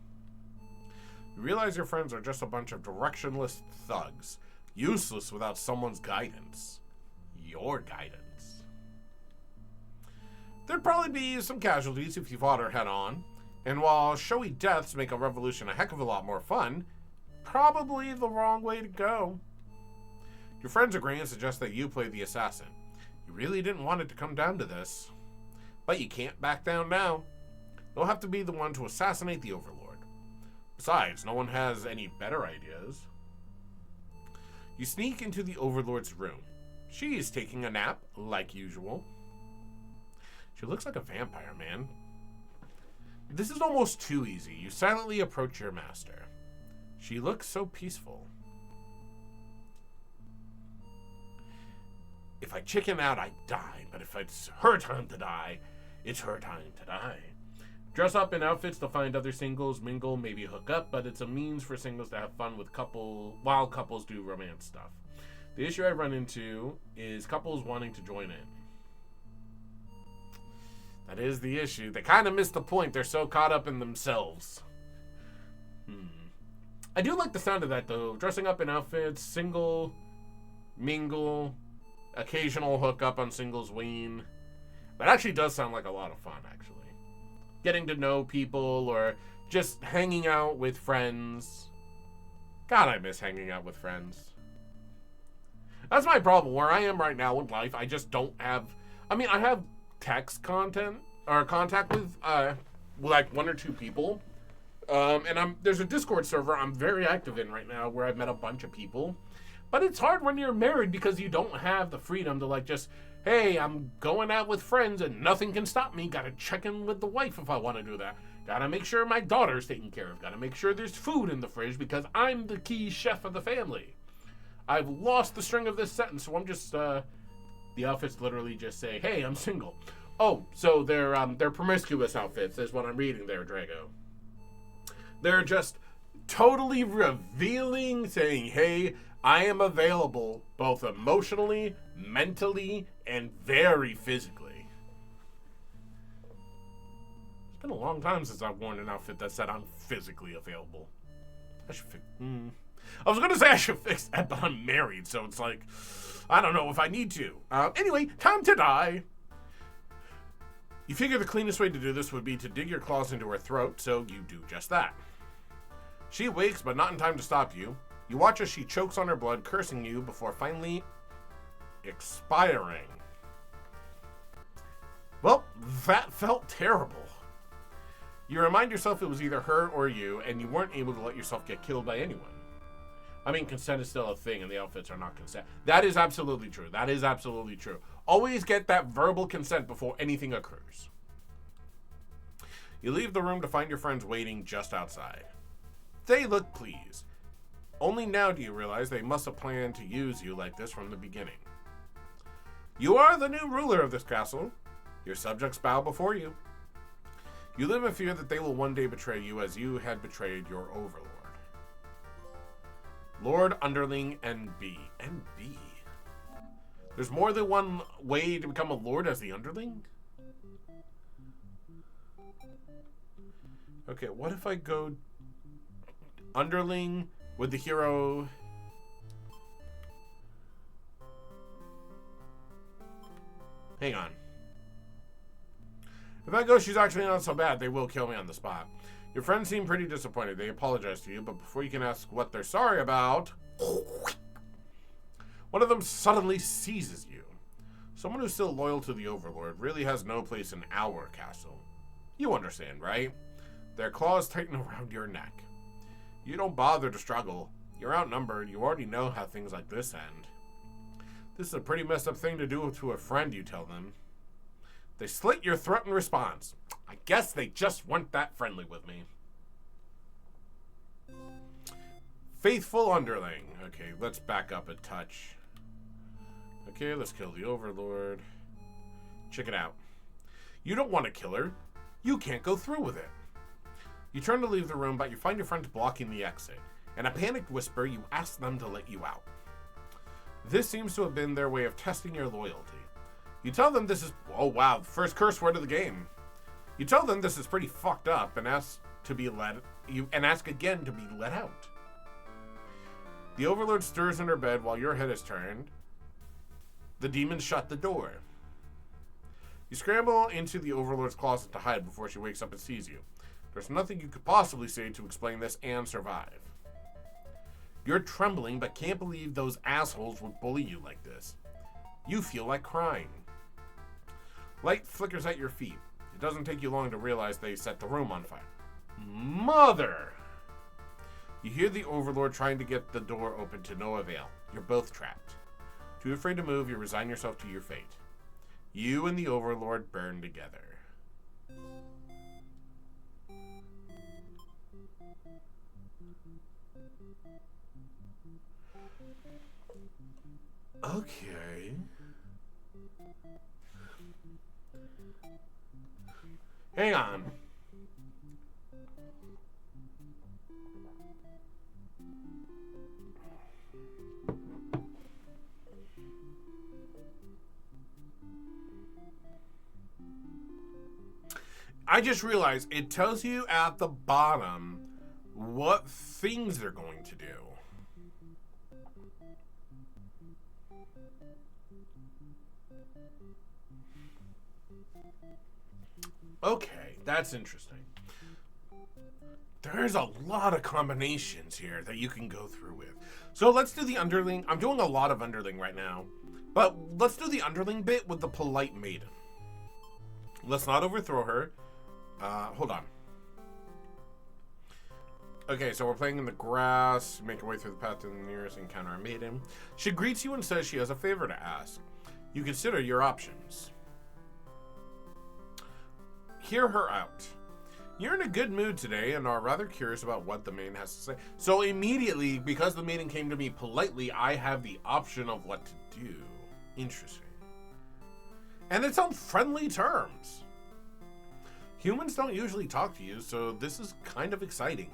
You realize your friends are just a bunch of directionless thugs, useless without someone's guidance. Your guidance. There'd probably be some casualties if you fought her head on, and while showy deaths make a revolution a heck of a lot more fun, probably the wrong way to go. Your friends agree and suggest that you play the assassin. You really didn't want it to come down to this. But you can't back down now. You'll have to be the one to assassinate the Overlord. Besides, no one has any better ideas. You sneak into the Overlord's room. She is taking a nap, like usual. She looks like a vampire, man. This is almost too easy. You silently approach your master. She looks so peaceful. If I chicken out, I die. But if it's her time to die, it's her time to die. Dress up in outfits to find other singles, mingle, maybe hook up, but it's a means for singles to have fun with while couples do romance stuff. The issue I run into is couples wanting to join in. That is the issue. They kind of miss the point. They're so caught up in themselves. I do like the sound of that, though. Dressing up in outfits, single, mingle, occasional hookup on singles ween. That actually does sound like a lot of fun, actually. Getting to know people or just hanging out with friends. God, I miss hanging out with friends. That's my problem. Where I am right now in life, I just don't have... I mean, I have text content, or contact with, like 1 or 2 people. And there's a Discord server I'm very active in right now where I've met a bunch of people. But it's hard when you're married because you don't have the freedom to like just, hey, I'm going out with friends and nothing can stop me. Gotta check in with the wife if I want to do that. Gotta make sure my daughter's taken care of. Gotta make sure there's food in the fridge because I'm the key chef of the family. I've lost the string of this sentence, so I'm just, the outfits literally just say, hey, I'm single. Oh, so they're promiscuous outfits is what I'm reading there, Drago. They're just totally revealing, saying, hey, I am available both emotionally, mentally, and very physically. It's been a long time since I've worn an outfit that said I'm physically available. I should fix... I was going to say I should fix that, but I'm married, so it's like, I don't know if I need to. Anyway, time to die. You figure the cleanest way to do this would be to dig your claws into her throat, so you do just that. She awakes, but not in time to stop you. You watch as she chokes on her blood, cursing you before finally expiring. Well, that felt terrible. You remind yourself it was either her or you, and you weren't able to let yourself get killed by anyone. I mean, consent is still a thing, and the outfits are not consent. That is absolutely true. That is absolutely true. Always get that verbal consent before anything occurs. You leave the room to find your friends waiting just outside. They look pleased. Only now do you realize they must have planned to use you like this from the beginning. You are the new ruler of this castle. Your subjects bow before you. You live in fear that they will one day betray you as you had betrayed your overlord. Lord, Underling, NB. NB? There's more than one way to become a lord as the Underling? Okay, what if I go Underling with the hero? Hang on. If I go, she's actually not so bad. They will kill me on the spot. Your friends seem pretty disappointed. They apologize to you, but before you can ask what they're sorry about, one of them suddenly seizes you. Someone who's still loyal to the Overlord really has no place in our castle. You understand, right? Their claws tighten around your neck. You don't bother to struggle. You're outnumbered. You already know how things like this end. This is a pretty messed up thing to do to a friend, you tell them. They slit your throat in response. I guess they just weren't that friendly with me. Faithful Underling. Okay, let's back up a touch. Okay, let's kill the Overlord. Check it out. You don't want to kill her. You can't go through with it. You turn to leave the room, but you find your friends blocking the exit. In a panicked whisper, you ask them to let you out. This seems to have been their way of testing your loyalty. You tell them this is... Oh, wow. First curse word of the game. You tell them this is pretty fucked up and ask to be ask again to be let out. The Overlord stirs in her bed while your head is turned. The demons shut the door. You scramble into the Overlord's closet to hide before she wakes up and sees you. There's nothing you could possibly say to explain this and survive. You're trembling but can't believe those assholes would bully you like this. You feel like crying. Light flickers at your feet. It doesn't take you long to realize they set the room on fire. Mother! You hear the Overlord trying to get the door open to no avail. You're both trapped. Too afraid to move, you resign yourself to your fate. You and the Overlord burn together. Okay. Hang on. I just realized it tells you at the bottom what things they're going to do. Okay, that's interesting. There's a lot of combinations here that you can go through with. So let's do the underling. I'm doing a lot of underling right now. But let's do the underling bit with the polite maiden. Let's not overthrow her. Hold on. Okay, so we're playing in the grass. Make our way through the path to the nearest encounter a maiden. She greets you and says she has a favor to ask. You consider your options. Hear her out. You're in a good mood today and are rather curious about what the maiden has to say. So immediately, because the maiden came to me politely, I have the option of what to do. Interesting. And it's on friendly terms. Humans don't usually talk to you, so this is kind of exciting.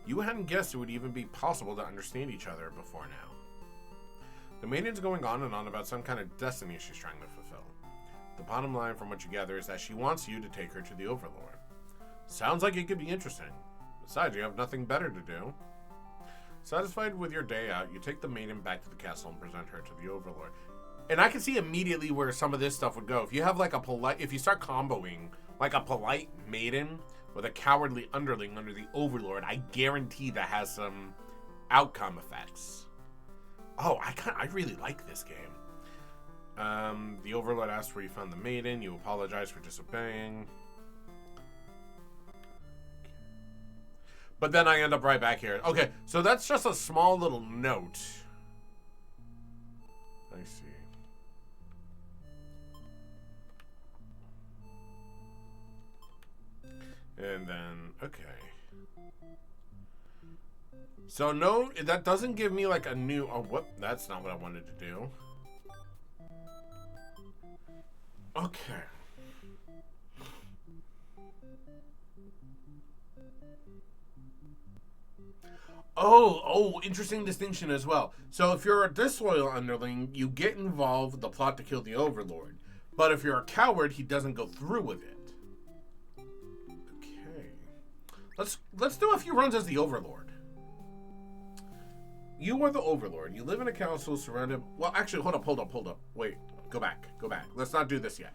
You hadn't guessed it would even be possible to understand each other before now. The maiden's going on and on about some kind of destiny she's trying to fulfill. The bottom line from what you gather is that she wants you to take her to the Overlord. Sounds like it could be interesting. Besides, you have nothing better to do. Satisfied with your day out, you take the maiden back to the castle and present her to the Overlord. And I can see immediately where some of this stuff would go. If you have like a polite, if you start comboing like a polite maiden with a cowardly underling under the Overlord, I guarantee that has some outcome effects. Oh, I really like this game. The Overlord asks where you found the maiden. You apologize for disobeying. But then I end up right back here. Okay, so that's just a small little note. I see. And then, okay. So no, that doesn't give me like a new, oh, what? That's not what I wanted to do. Okay. Oh, interesting distinction as well. So if you're a disloyal underling, you get involved with the plot to kill the Overlord. But if you're a coward, he doesn't go through with it. Okay. Let's do a few runs as the Overlord. You are the Overlord. You live in a castle surrounded... Well, actually, hold up. Wait, go back. Let's not do this yet.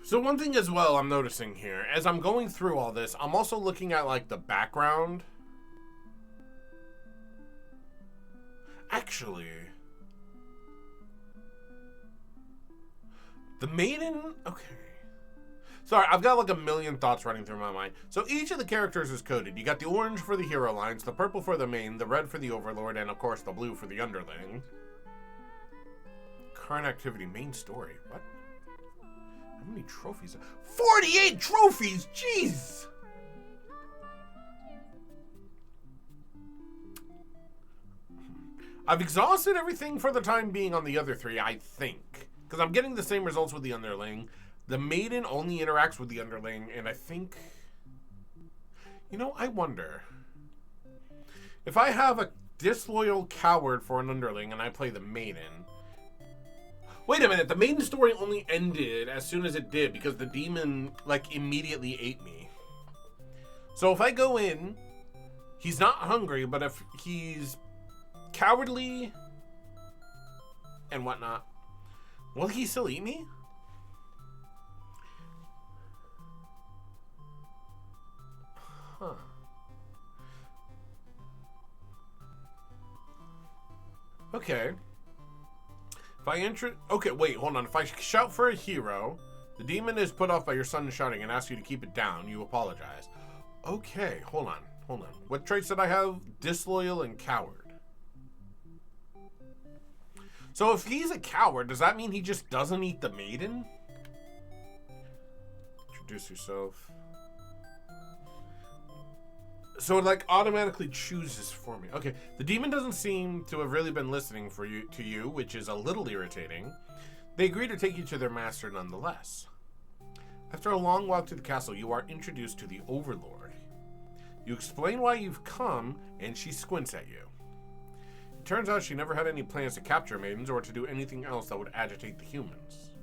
So one thing as well I'm noticing here, as I'm going through all this, I'm also looking at like the background. Actually, the maiden, okay. Sorry, I've got like a million thoughts running through my mind. So each of the characters is coded. You got the orange for the hero lines, the purple for the main, the red for the Overlord, and of course the blue for the underling. Current activity, main story, what? How many trophies? 48 trophies! Jeez! I've exhausted everything for the time being on the other three, I think. Because I'm getting the same results with the underling. The maiden only interacts with the underling, and I think... You know, I wonder. If I have a disloyal coward for an underling and I play the maiden... Wait a minute, the maiden story only ended as soon as it did because the demon, like, immediately ate me. So if I go in, he's not hungry, but if he's cowardly and whatnot, will he still eat me? Huh. Okay. If I enter... Okay, wait, hold on. If I shout for a hero, the demon is put off by your son shouting and asks you to keep it down. You apologize. Okay, hold on. What traits did I have? Disloyal and coward. So if he's a coward, does that mean he just doesn't eat the maiden? Introduce yourself. So it like automatically chooses for me. Okay, the demon doesn't seem to have really been listening to you, which is a little irritating. They agree to take you to their master nonetheless. After a long walk to the castle, you are introduced to the Overlord. You explain why you've come, and she squints at you. It turns out she never had any plans to capture maidens or to do anything else that would agitate the humans.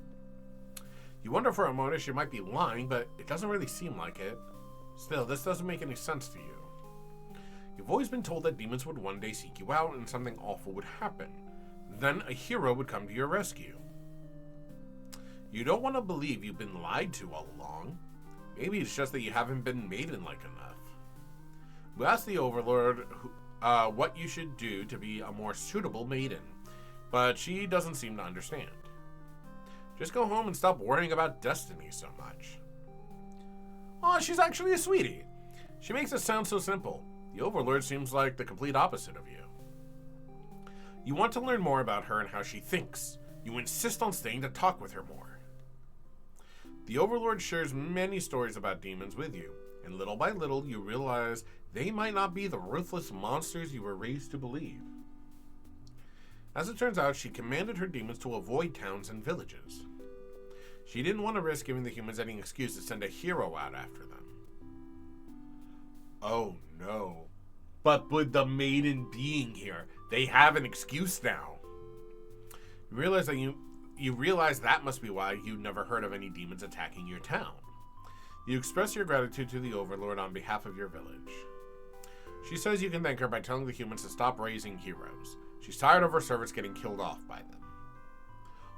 You wonder for a moment if she might be lying, but it doesn't really seem like it. Still, this doesn't make any sense to you. You've always been told that demons would one day seek you out and something awful would happen. Then a hero would come to your rescue. You don't want to believe you've been lied to all along. Maybe it's just that you haven't been maiden-like enough. We asked the Overlord what you should do to be a more suitable maiden, but she doesn't seem to understand. Just go home and stop worrying about destiny so much. Oh, she's actually a sweetie. She makes it sound so simple. The Overlord seems like the complete opposite of you. You want to learn more about her and how she thinks. You insist on staying to talk with her more. The Overlord shares many stories about demons with you, and little by little you realize they might not be the ruthless monsters you were raised to believe. As it turns out, she commanded her demons to avoid towns and villages. She didn't want to risk giving the humans any excuse to send a hero out after them. Oh no. But with the maiden being here, they have an excuse now. You realize that must be why you never heard of any demons attacking your town. You express your gratitude to the Overlord on behalf of your village. She says you can thank her by telling the humans to stop raising heroes. She's tired of her servants getting killed off by them.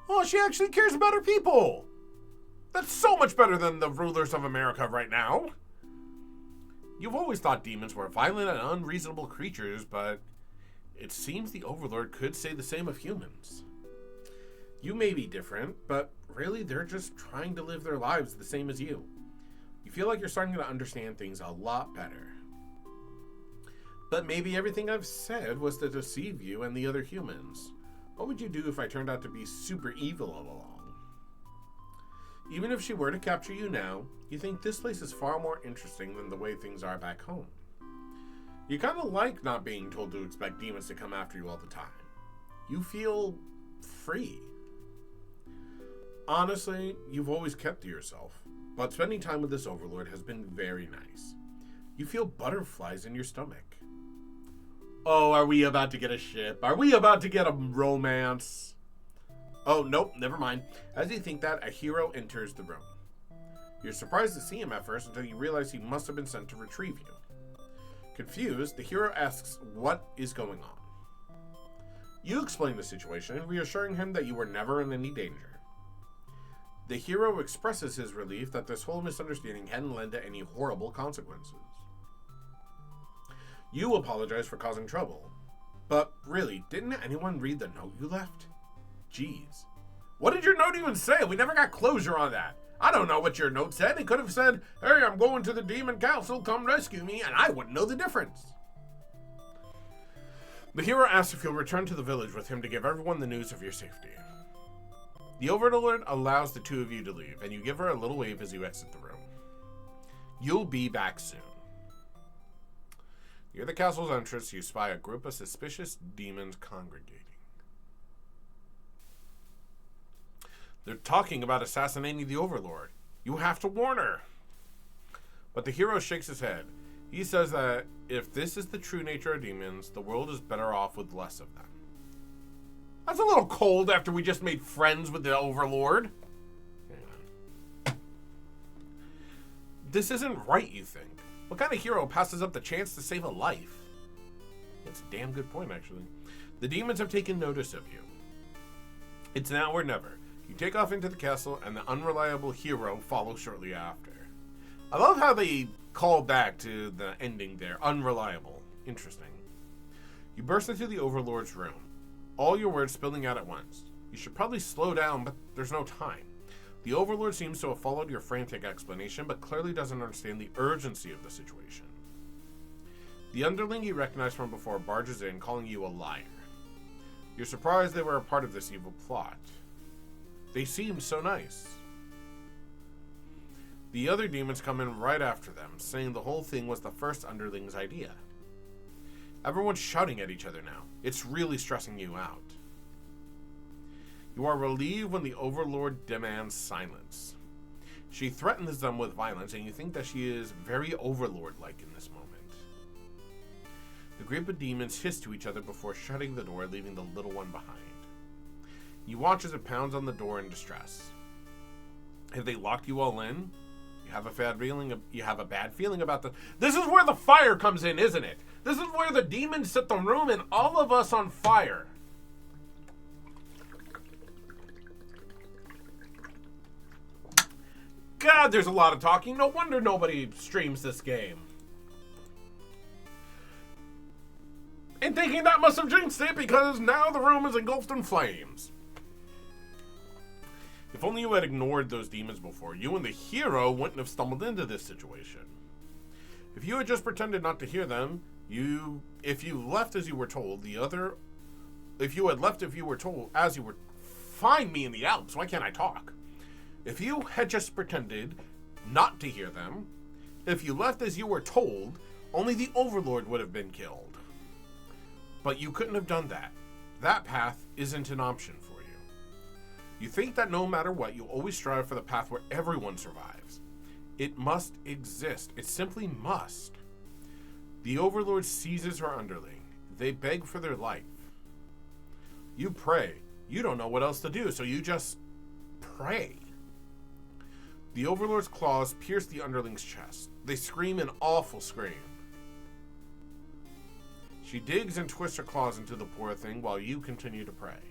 Oh, she actually cares about her people! That's so much better than the rulers of America right now! You've always thought demons were violent and unreasonable creatures, but it seems the Overlord could say the same of humans. You may be different, but really they're just trying to live their lives the same as you. You feel like you're starting to understand things a lot better. But maybe everything I've said was to deceive you and the other humans. What would you do if I turned out to be super evil all along? Even if she were to capture you now, you think this place is far more interesting than the way things are back home. You kind of like not being told to expect demons to come after you all the time. You feel free. Honestly, you've always kept to yourself, but spending time with this Overlord has been very nice. You feel butterflies in your stomach. Oh, are we about to get a ship? Are we about to get a romance? Oh, nope, never mind. As you think that, a hero enters the room. You're surprised to see him at first until you realize he must have been sent to retrieve you. Confused, the hero asks what is going on. You explain the situation, reassuring him that you were never in any danger. The hero expresses his relief that this whole misunderstanding hadn't led to any horrible consequences. You apologize for causing trouble. But really, didn't anyone read the note you left? Jeez. What did your note even say? We never got closure on that. I don't know what your note said. It could have said, hey, I'm going to the Demon Council, come rescue me, and I wouldn't know the difference. The hero asks if you'll return to the village with him to give everyone the news of your safety. The Overlord allows the two of you to leave, and you give her a little wave as you exit the room. You'll be back soon. Near the castle's entrance, you spy a group of suspicious demons congregating. They're talking about assassinating the Overlord. You have to warn her. But the hero shakes his head. He says that if this is the true nature of demons, the world is better off with less of them. That's a little cold after we just made friends with the Overlord. Hang on. This isn't right, you think. What kind of hero passes up the chance to save a life? That's a damn good point, actually. The demons have taken notice of you. It's now or never. You take off into the castle, and the unreliable hero follows shortly after. I love how they call back to the ending there. Unreliable. Interesting. You burst into the Overlord's room. All your words spilling out at once. You should probably slow down, but there's no time. The Overlord seems to have followed your frantic explanation, but clearly doesn't understand the urgency of the situation. The underling you recognize from before barges in, calling you a liar. You're surprised they were a part of this evil plot. They seemed so nice. The other demons come in right after them, saying the whole thing was the first underling's idea. Everyone's shouting at each other now. It's really stressing you out. You are relieved when the Overlord demands silence. She threatens them with violence, and you think that she is very Overlord-like in this moment. The group of demons hiss to each other before shutting the door, leaving the little one behind. You watch as it pounds on the door in distress. Have they locked you all in? You have a bad feeling. You have a bad feeling about the. This is where the fire comes in, isn't it? This is where the demons set the room and all of us on fire. God, there's a lot of talking. No wonder nobody streams this game. And thinking that must have jinxed it because now the room is engulfed in flames. If only you had ignored those demons before, you and the hero wouldn't have stumbled into this situation. If you had just pretended not to hear them, if you left as you were told, find me in the Alps, why can't I talk? If you had just pretended not to hear them, if you left as you were told, only the Overlord would have been killed. But you couldn't have done that. That path isn't an option for you. You think that no matter what, you'll always strive for the path where everyone survives. It must exist. It simply must. The Overlord seizes her underling. They beg for their life. You pray. You don't know what else to do, so you just pray. The Overlord's claws pierce the underling's chest. They scream an awful scream. She digs and twists her claws into the poor thing while you continue to pray.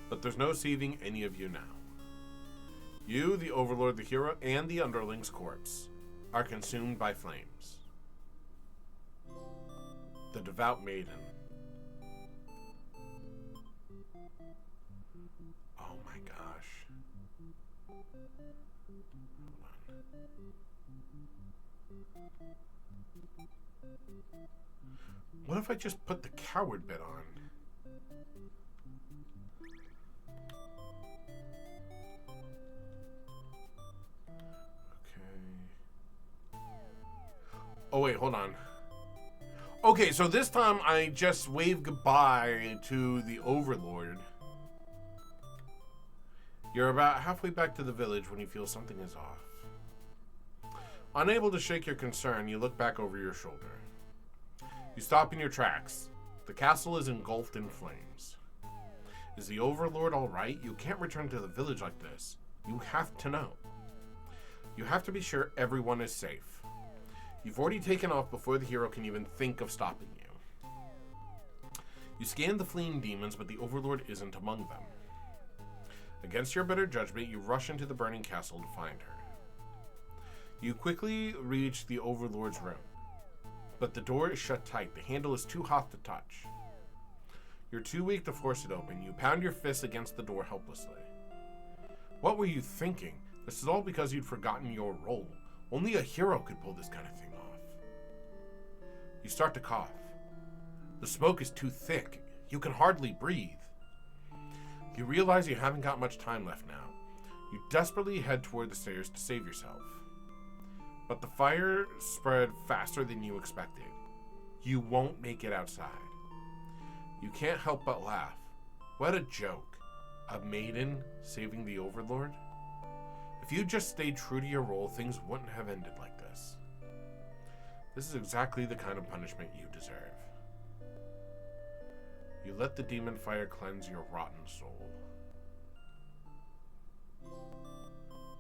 But there's no saving any of you now. You, the Overlord, the hero, and the underling's corpse are consumed by flames. The devout maiden. Oh my gosh. Hold on. What if I just put the coward bit on? Okay. Oh wait, hold on. Okay, so this time I just wave goodbye to the Overlord. You're about halfway back to the village when you feel something is off. Unable to shake your concern, you look back over your shoulder. You stop in your tracks. The castle is engulfed in flames. Is the Overlord all right? You can't return to the village like this. You have to know. You have to be sure everyone is safe. You've already taken off before the hero can even think of stopping you. You scan the fleeing demons, but the Overlord isn't among them. Against your better judgment, you rush into the burning castle to find her. You quickly reach the Overlord's room, but the door is shut tight. The handle is too hot to touch. You're too weak to force it open. You pound your fist against the door helplessly. What were you thinking? This is all because you'd forgotten your role. Only a hero could pull this kind of thing off. You start to cough. The smoke is too thick. You can hardly breathe. You realize you haven't got much time left now. You desperately head toward the stairs to save yourself. But the fire spread faster than you expected. You won't make it outside. You can't help but laugh. What a joke. A maiden saving the Overlord? If you just stayed true to your role, things wouldn't have ended like this. This is exactly the kind of punishment you deserve. You let the demon fire cleanse your rotten soul.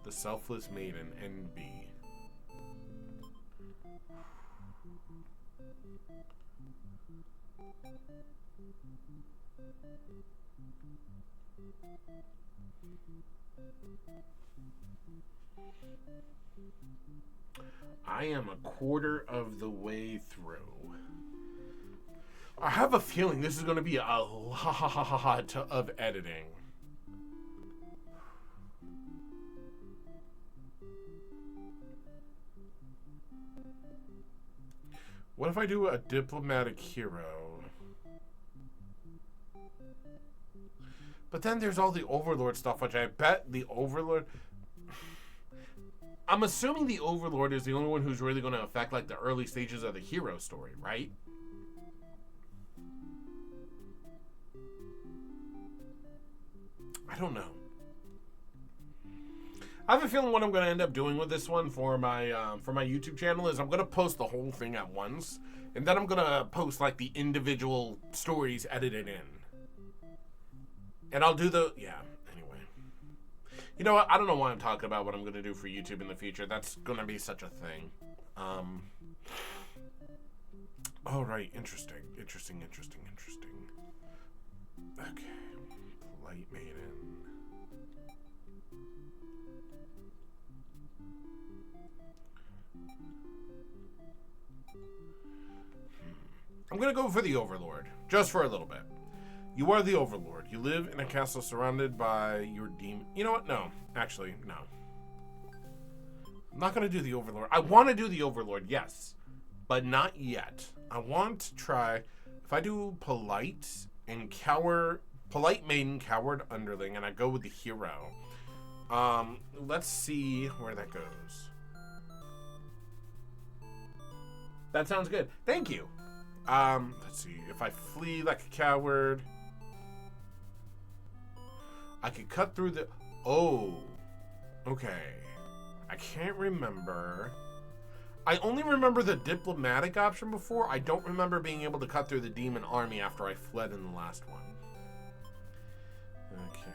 The Selfless Maiden, NB. I am a quarter of the way through. I have a feeling this is going to be a lot of editing. What if I do a diplomatic hero? But then there's all the Overlord stuff, which I bet the Overlord... I'm assuming the Overlord is the only one who's really going to affect like the early stages of the hero story, right? I don't know. I have a feeling what I'm going to end up doing with this one for my YouTube channel is I'm going to post the whole thing at once, and then I'm going to post like the individual stories edited in. And I'll do the... Yeah, anyway. You know what? I don't know why I'm talking about what I'm going to do for YouTube in the future. That's going to be such a thing. All right. Interesting. Okay. Polite maiden. I'm going to go for the Overlord. Just for a little bit. You are the Overlord. You live in a castle surrounded by your demon. You know what? No. Actually, no. I'm not going to do the Overlord. I want to do the Overlord, yes. But not yet. I want to try... If I do Polite and Polite Maiden, Coward Underling, and I go with the hero. Let's see where that goes. That sounds good. Thank you. Let's see. If I flee like a coward... I could cut through the... Oh. Okay. I can't remember. I only remember the diplomatic option before. I don't remember being able to cut through the demon army after I fled in the last one. Okay.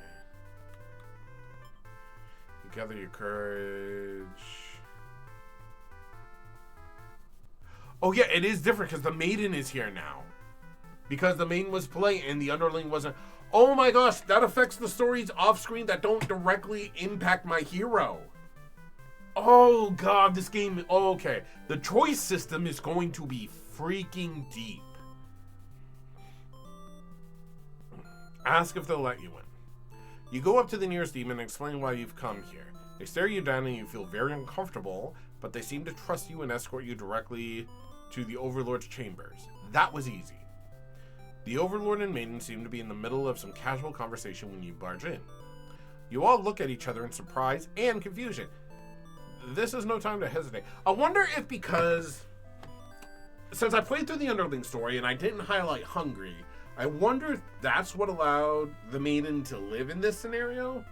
You gather your courage. Oh yeah, it is different because the maiden is here now. Because the maiden was polite and the underling wasn't... Oh my gosh, that affects the stories off screen that don't directly impact my hero. Oh god, this game... Oh, okay. The choice system is going to be freaking deep. Ask if they'll let you in. You go up to the nearest demon and explain why you've come here. They stare you down and you feel very uncomfortable, but they seem to trust you and escort you directly to the Overlord's chambers. That was easy. The Overlord and Maiden seem to be in the middle of some casual conversation when you barge in. You all look at each other in surprise and confusion. This is no time to hesitate. I wonder if because... Since I played through the Underling story and I didn't highlight Hungry, I wonder if that's what allowed the Maiden to live in this scenario?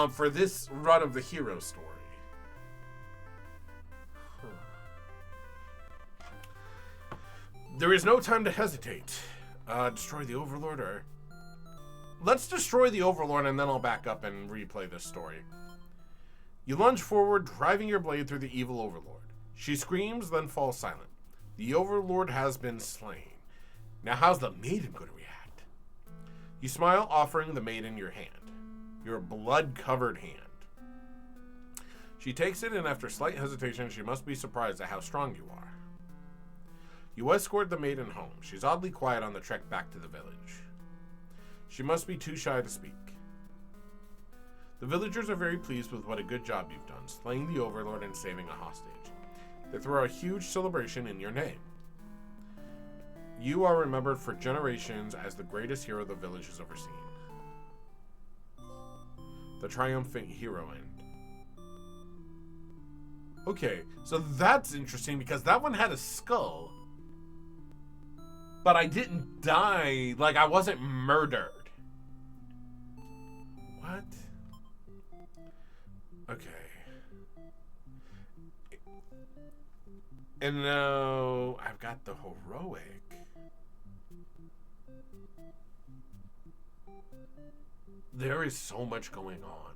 For this run of the hero story. There is no time to hesitate. Destroy the Overlord, or... Let's destroy the Overlord and then I'll back up and replay this story. You lunge forward, driving your blade through the evil Overlord. She screams, then falls silent. The Overlord has been slain. Now how's the Maiden going to react? You smile, offering the Maiden your hand. Your blood-covered hand. She takes it, and after slight hesitation, she must be surprised at how strong you are. You escort the Maiden home. She's oddly quiet on the trek back to the village. She must be too shy to speak. The villagers are very pleased with what a good job you've done, slaying the Overlord and saving a hostage. They throw a huge celebration in your name. You are remembered for generations as the greatest hero the village has ever seen. The triumphant hero end. Okay, so that's interesting because that one had a skull. But I didn't die, like I wasn't murdered. What? Okay. And now I've got the heroic. There is so much going on.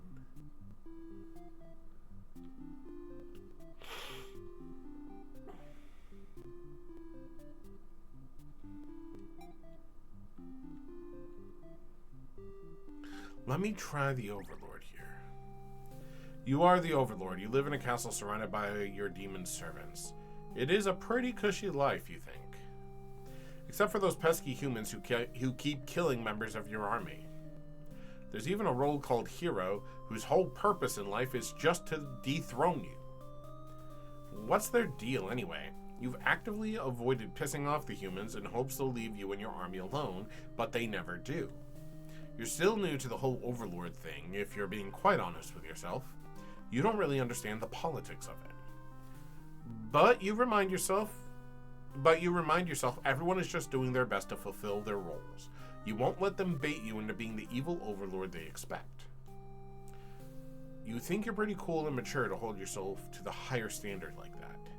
Let me try the Overlord here. You are the Overlord. You live in a castle surrounded by your demon servants. It is a pretty cushy life, you think. Except for those pesky humans who keep killing members of your army. There's even a role called Hero, whose whole purpose in life is just to dethrone you. What's their deal anyway? You've actively avoided pissing off the humans in hopes they'll leave you and your army alone, but they never do. You're still new to the whole Overlord thing, if you're being quite honest with yourself. You don't really understand the politics of it. But you remind yourself everyone is just doing their best to fulfill their roles. You won't let them bait you into being the evil Overlord they expect. You think you're pretty cool and mature to hold yourself to the higher standard like that.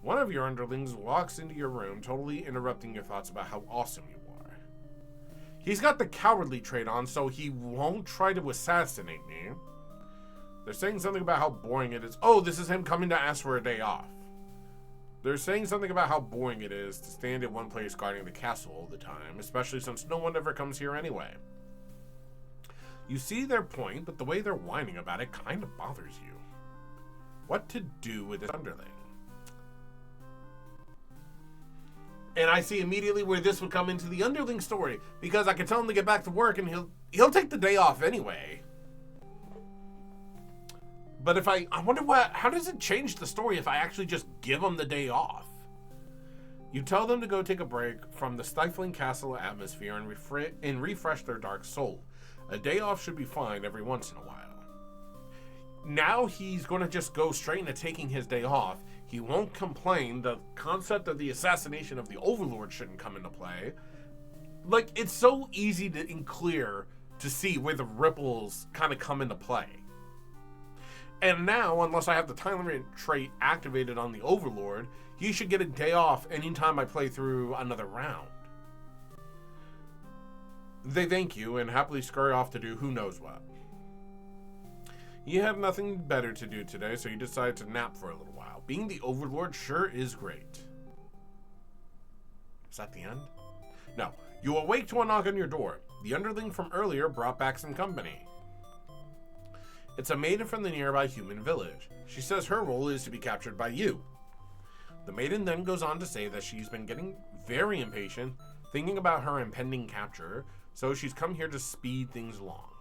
One of your underlings walks into your room, totally interrupting your thoughts about how awesome you are. He's got the cowardly trait on, so he won't try to assassinate me. They're saying something about how boring it is. Oh, this is him coming to ask for a day off. They're saying something about how boring it is to stand in one place guarding the castle all the time, especially since no one ever comes here anyway. You see their point, but the way they're whining about it kind of bothers you. What to do with this underling? And I see immediately where this would come into the underling story, because I could tell him to get back to work and he'll take the day off anyway. But if I wonder how does it change the story if I actually just give him the day off? You tell them to go take a break from the stifling castle atmosphere and refresh their dark soul. A day off should be fine every once in a while. Now he's going to just go straight into taking his day off. He won't complain. The concept of the assassination of the Overlord shouldn't come into play. Like, it's so easy and clear to see where the ripples kind of come into play. And now, unless I have the Tyrant trait activated on the Overlord, he should get a day off anytime I play through another round. They thank you and happily scurry off to do who knows what. You have nothing better to do today, so you decide to nap for a little while. Being the Overlord sure is great. Is that the end? No. You awake to a knock on your door. The underling from earlier brought back some company. It's a maiden from the nearby human village. She says her role is to be captured by you. The maiden then goes on to say that she's been getting very impatient, thinking about her impending capture, so she's come here to speed things along.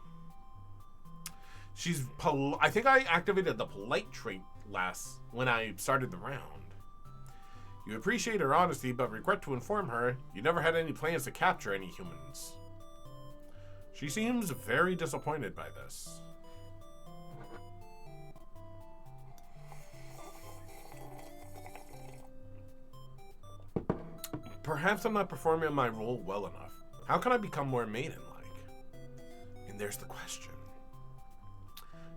I think I activated the polite trait when I started the round. You appreciate her honesty, but regret to inform her you never had any plans to capture any humans. She seems very disappointed by this. Perhaps I'm not performing my role well enough. How can I become more maiden-like? And there's the question.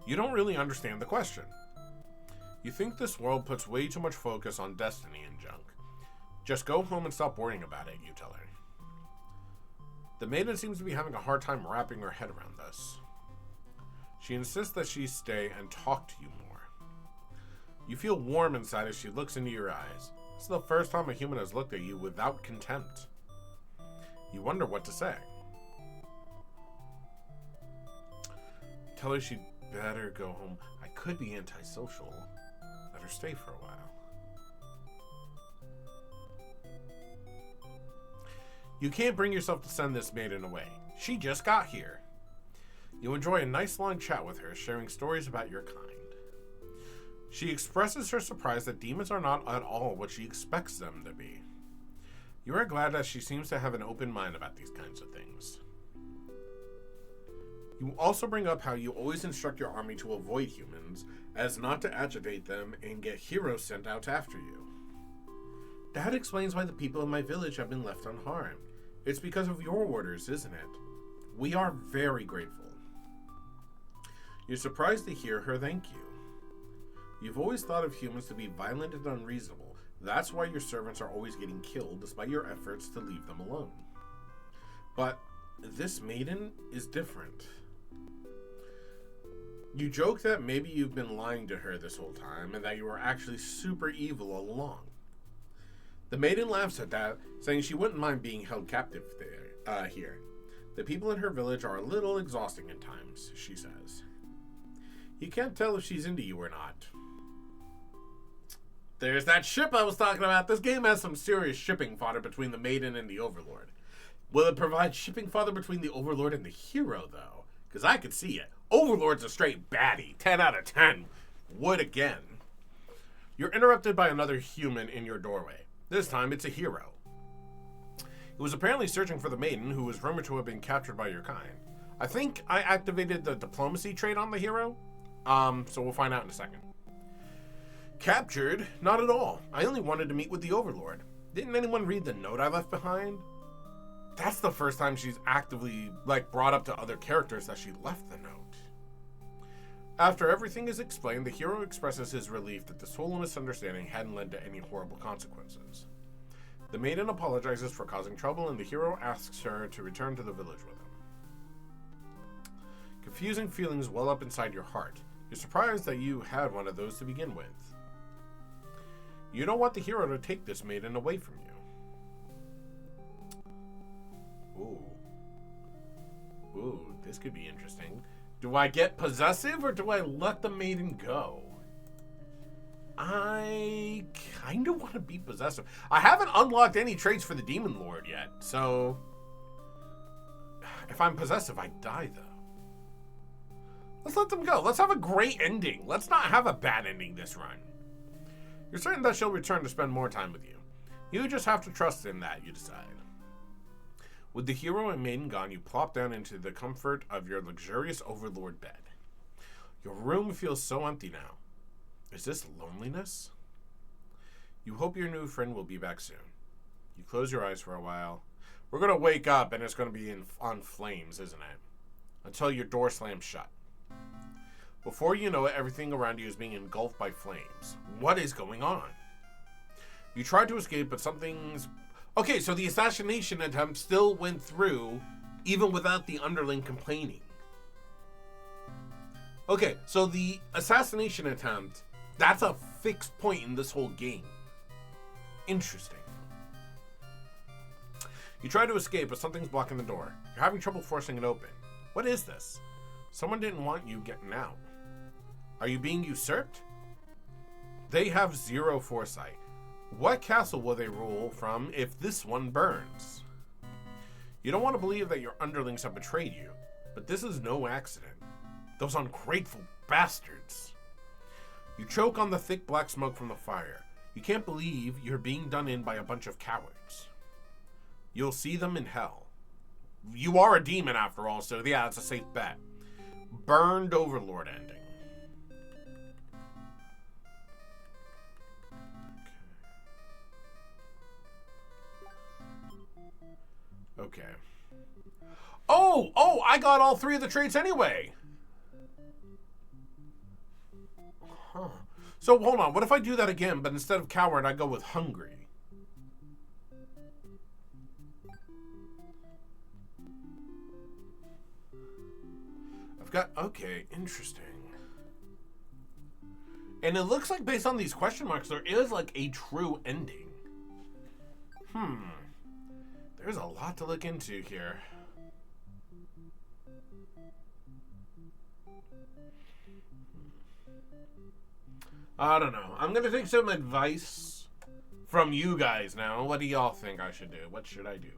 You don't really understand the question. You think this world puts way too much focus on destiny and junk. Just go home and stop worrying about it, you tell her. The maiden seems to be having a hard time wrapping her head around this. She insists that she stay and talk to you more. You feel warm inside as she looks into your eyes. This is the first time a human has looked at you without contempt. You wonder what to say. Tell her she'd better go home. I could be antisocial. Let her stay for a while. You can't bring yourself to send this maiden away. She just got here. You enjoy a nice long chat with her, sharing stories about your kind. She expresses her surprise that demons are not at all what she expects them to be. You are glad that she seems to have an open mind about these kinds of things. You also bring up how you always instruct your army to avoid humans, as not to agitate them and get heroes sent out after you. That explains why the people in my village have been left unharmed. It's because of your orders, isn't it? We are very grateful. You're surprised to hear her thank you. You've always thought of humans to be violent and unreasonable. That's why your servants are always getting killed despite your efforts to leave them alone. But this maiden is different. You joke that maybe you've been lying to her this whole time and that you were actually super evil all along. The maiden laughs at that, saying she wouldn't mind being held captive here. The people in her village are a little exhausting at times, she says. You can't tell if she's into you or not. There's that ship I was talking about. This game has some serious shipping fodder between the maiden and the Overlord. Will it provide shipping fodder between the Overlord and the hero, though? Because I could see it. Overlord's a straight baddie. 10 out of 10. Would again. You're interrupted by another human in your doorway. This time, it's a hero. He was apparently searching for the maiden, who was rumored to have been captured by your kind. I think I activated the diplomacy trait on the hero. So we'll find out in a second. Captured? Not at all. I only wanted to meet with the Overlord. Didn't anyone read the note I left behind? That's the first time she's actively, brought up to other characters that she left the note. After everything is explained, the hero expresses his relief that this whole misunderstanding hadn't led to any horrible consequences. The maiden apologizes for causing trouble, and the hero asks her to return to the village with him. Confusing feelings well up inside your heart. You're surprised that you had one of those to begin with. You don't want the hero to take this maiden away from you. Ooh, this could be interesting. Do I get possessive or do I let the maiden go? I kind of want to be possessive. I haven't unlocked any traits for the Demon Lord yet, so if I'm possessive, I die though. Let's let them go. Let's have a great ending. Let's not have a bad ending this run. You're certain that she'll return to spend more time with you. You just have to trust in that, you decide. With the hero and maiden gone, you plop down into the comfort of your luxurious overlord bed. Your room feels so empty now. Is this loneliness? You hope your new friend will be back soon. You close your eyes for a while. We're going to wake up and it's going to be on flames, isn't it? Until your door slams shut. Before you know it, everything around you is being engulfed by flames. What is going on? You tried to escape, but something's... Okay, so the assassination attempt still went through, even without the underling complaining. Okay, so the assassination attempt, that's a fixed point in this whole game. Interesting. You try to escape, but something's blocking the door. You're having trouble forcing it open. What is this? Someone didn't want you getting out. Are you being usurped? They have zero foresight. What castle will they rule from if this one burns? You don't want to believe that your underlings have betrayed you, but this is no accident. Those ungrateful bastards. You choke on the thick black smoke from the fire. You can't believe you're being done in by a bunch of cowards. You'll see them in hell. You are a demon after all, so yeah, it's a safe bet. Burned Overlord ending. Okay. Oh, I got all three of the traits anyway. Huh. So hold on, what if I do that again, but instead of coward, I go with hungry? I've got, okay, interesting. And it looks like based on these question marks, there is like a true ending. There's a lot to look into here. I don't know. I'm going to take some advice from you guys now. What do y'all think I should do? What should I do?